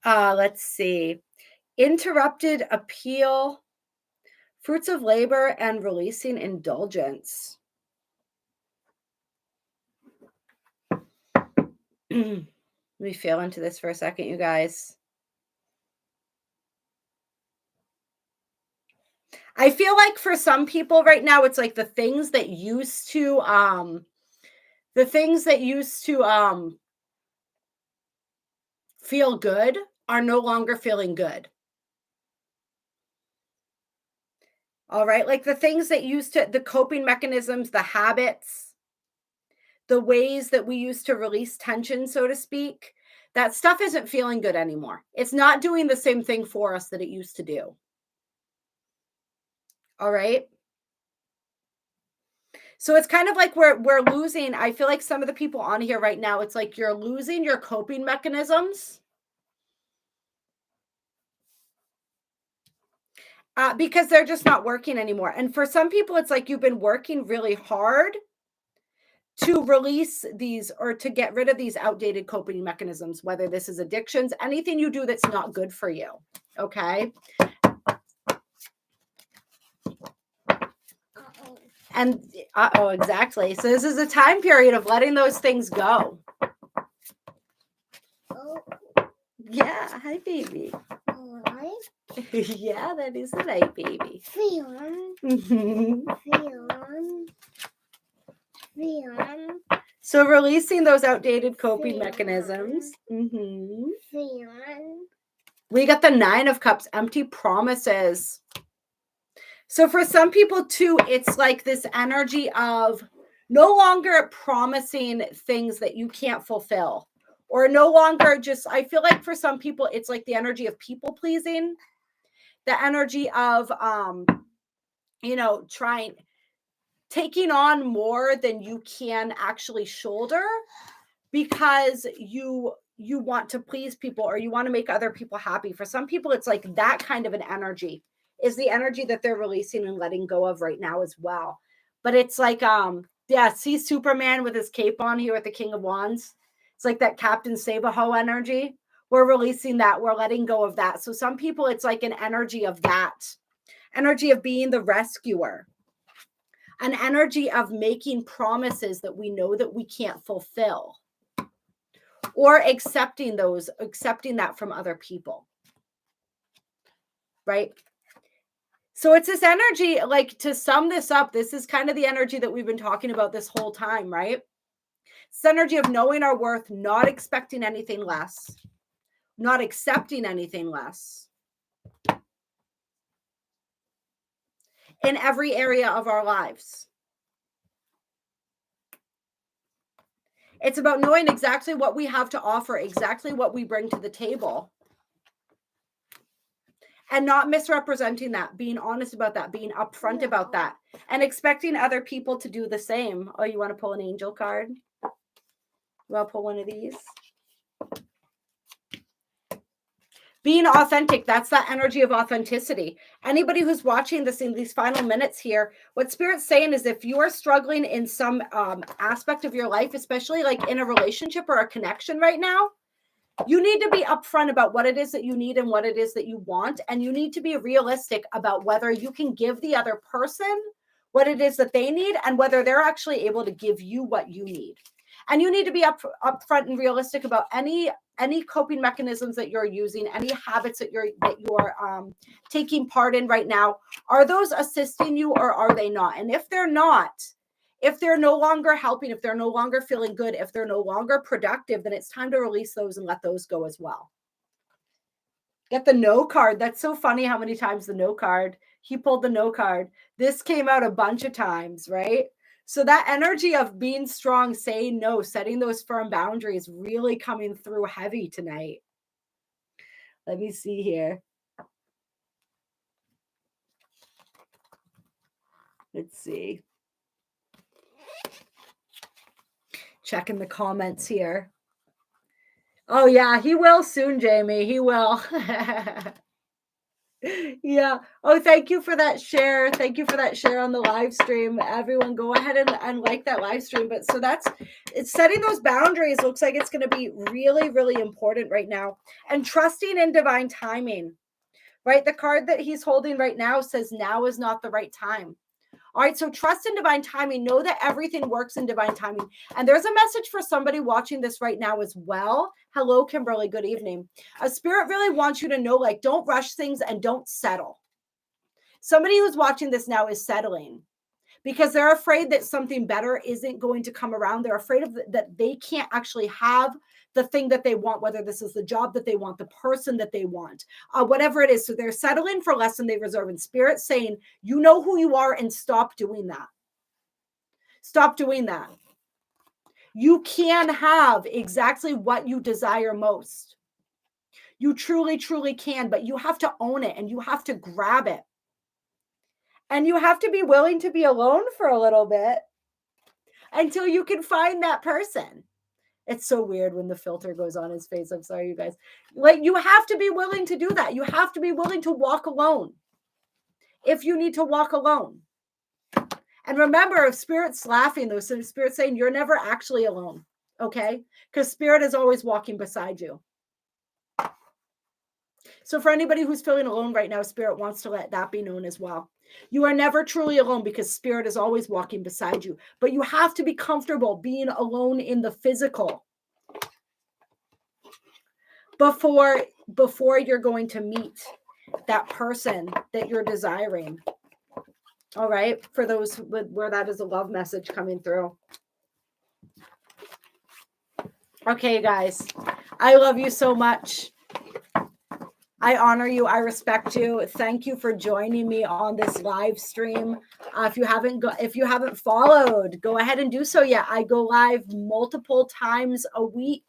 Let's see. Interrupted appeal, fruits of labor, and releasing indulgence. Let me feel into this for a second, you guys. I feel like for some people right now, it's like the things that used to feel good are no longer feeling good. All right, like the things that used to, the coping mechanisms, the habits, the ways that we used to release tension, so to speak, that stuff isn't feeling good anymore. It's not doing the same thing for us that it used to do. All right. So it's kind of like we're losing. I feel like some of the people on here right now, it's like you're losing your coping mechanisms because they're just not working anymore. And for some people, it's like you've been working really hard to release these or to get rid of these outdated coping mechanisms, whether this is addictions, anything you do that's not good for you. Okay. And exactly. So this is a time period of letting those things go. Oh. Yeah. Hi, baby. Yeah, that is the right, baby. So releasing those outdated coping mechanisms. We got the 9 of Cups, empty promises. So for some people too, it's like this energy of no longer promising things that you can't fulfill, or no longer just, I feel like for some people, it's like the energy of people pleasing, the energy of, trying. taking on more than you can actually shoulder because you want to please people or you want to make other people happy. For some people, it's like that kind of an energy is the energy that they're releasing and letting go of right now as well. But it's like, yeah, see Superman with his cape on here with the King of Wands. It's like that Captain Save-A-Ho energy. We're releasing that. We're letting go of that. So some people, it's like an energy of that. Energy of being the rescuer. An energy of making promises that we know that we can't fulfill. Or accepting that from other people. Right? So it's this energy, like to sum this up, this is kind of the energy that we've been talking about this whole time, right? It's energy of knowing our worth, not expecting anything less, not accepting anything less in every area of our lives. It's about knowing exactly what we have to offer, exactly what we bring to the table. And not misrepresenting that, being honest about that, being upfront about that, and expecting other people to do the same. Oh, you want to pull an angel card? You want to pull one of these? Being authentic, that's that energy of authenticity. Anybody who's watching this in these final minutes here, what Spirit's saying is if you are struggling in some aspect of your life, especially like in a relationship or a connection right now, you need to be upfront about what it is that you need and what it is that you want. And you need to be realistic about whether you can give the other person what it is that they need and whether they're actually able to give you what you need. And you need to be upfront and realistic about any coping mechanisms that you're using, any habits that you're taking part in right now. Are those assisting you or are they not? And if they're not, if they're no longer helping, if they're no longer feeling good, if they're no longer productive, then it's time to release those and let those go as well. Get the no card. That's so funny how many times the no card. He pulled the no card. This came out a bunch of times, right? So that energy of being strong, saying no, setting those firm boundaries really coming through heavy tonight. Let me see here. Let's see. Checking the comments here. Oh, yeah, he will soon, Jamie. He will. Yeah. Oh, thank you for that share. Thank you for that share on the live stream. Everyone go ahead and like that live stream. But so it's setting those boundaries. Looks like it's going to be really, really important right now. And trusting in divine timing, right? The card that he's holding right now says now is not the right time. All right, so trust in divine timing. Know that everything works in divine timing. And there's a message for somebody watching this right now as well. Hello, Kimberly. Good evening. A spirit really wants you to know, like, don't rush things and don't settle. Somebody who's watching this now is settling because they're afraid that something better isn't going to come around. They're afraid of that they can't actually have the thing that they want, whether this is the job that they want, the person that they want, whatever it is. So they're settling for less than they reserve. And Spirit saying, you know who you are and stop doing that. Stop doing that. You can have exactly what you desire most. You truly, truly can, but you have to own it and you have to grab it. And you have to be willing to be alone for a little bit until you can find that person. It's so weird when the filter goes on his face. I'm sorry, you guys. Like, you have to be willing to do that. You have to be willing to walk alone if you need to walk alone. And remember, if Spirit's laughing, though, so Spirit's saying you're never actually alone, okay? Because Spirit is always walking beside you. So for anybody who's feeling alone right now, Spirit wants to let that be known as well. You are never truly alone because Spirit is always walking beside you. But you have to be comfortable being alone in the physical before you're going to meet that person that you're desiring. All right? For those where that is a love message coming through. Okay, guys. I love you so much. I honor you. I respect you. Thank you for joining me on this live stream. If you haven't followed, go ahead and do so. Yeah, I go live multiple times a week.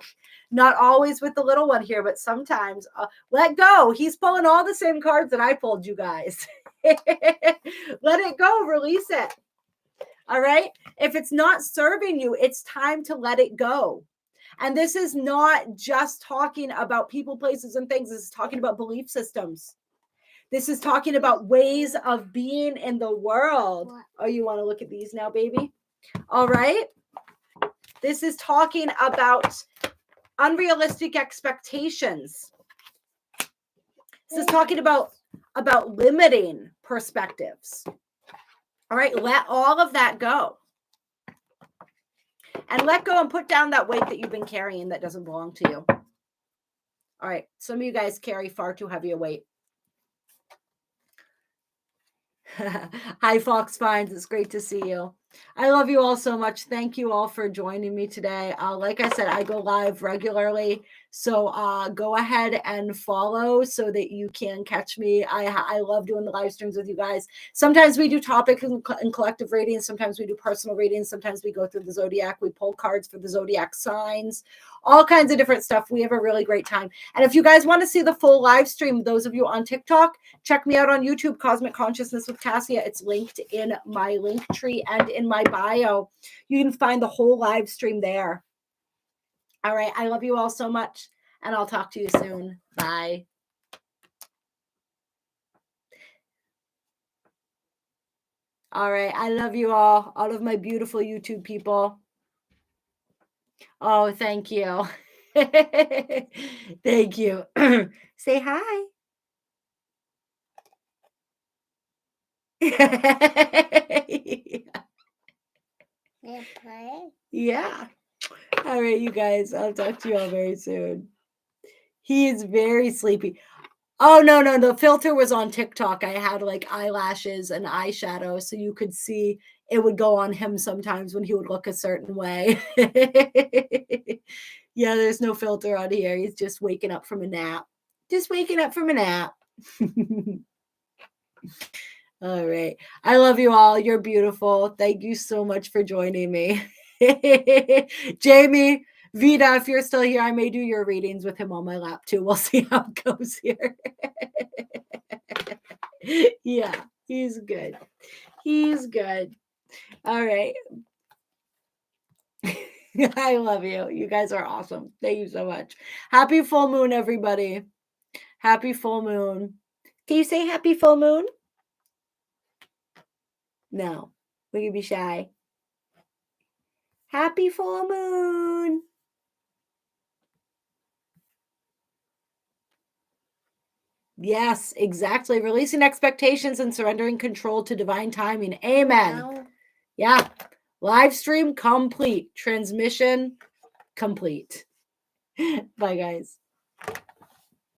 Not always with the little one here, but sometimes. Let go. He's pulling all the same cards that I pulled, you guys. Let it go. Release it. All right. If it's not serving you, it's time to let it go. And this is not just talking about people, places, and things. This is talking about belief systems. This is talking about ways of being in the world. Oh, you want to look at these now, baby? All right. This is talking about unrealistic expectations. This is talking about limiting perspectives. All right. Let all of that go. And let go and put down that weight that you've been carrying that doesn't belong to you. All right. Some of you guys carry far too heavy a weight. Hi, Fox Finds. It's great to see you. I love you all so much. Thank you all for joining me today. Like I said, I go live regularly. So go ahead and follow so that you can catch me. I love doing the live streams with you guys. Sometimes we do topic and collective readings. Sometimes we do personal readings. Sometimes we go through the Zodiac. We pull cards for the Zodiac signs. All kinds of different stuff. We have a really great time. And if you guys want to see the full live stream, those of you on TikTok, check me out on YouTube, Cosmic Consciousness with Kassia. It's linked in my link tree and in my bio. You can find the whole live stream there. All right. I love you all so much, and I'll talk to you soon. Bye. All right. I love you all of my beautiful YouTube people. Oh, thank you. Thank you. Say hi. Yeah. All right, you guys. I'll talk to you all very soon. He is very sleepy. Oh, no. The filter was on TikTok. I had like eyelashes and eyeshadow, so you could see it would go on him sometimes when he would look a certain way. Yeah, there's no filter on here. He's just waking up from a nap. All right. I love you all. You're beautiful. Thank you so much for joining me. Jamie, Vida, if you're still here, I may do your readings with him on my lap too. We'll see how it goes here. Yeah, he's good. He's good. All right. I love you. You guys are awesome. Thank you so much. Happy full moon, everybody. Happy full moon. Can you say happy full moon? No, we can be shy. Happy full moon. Yes, exactly. Releasing expectations and surrendering control to divine timing. Amen. No. Yeah. Live stream complete. Transmission complete. Bye, guys.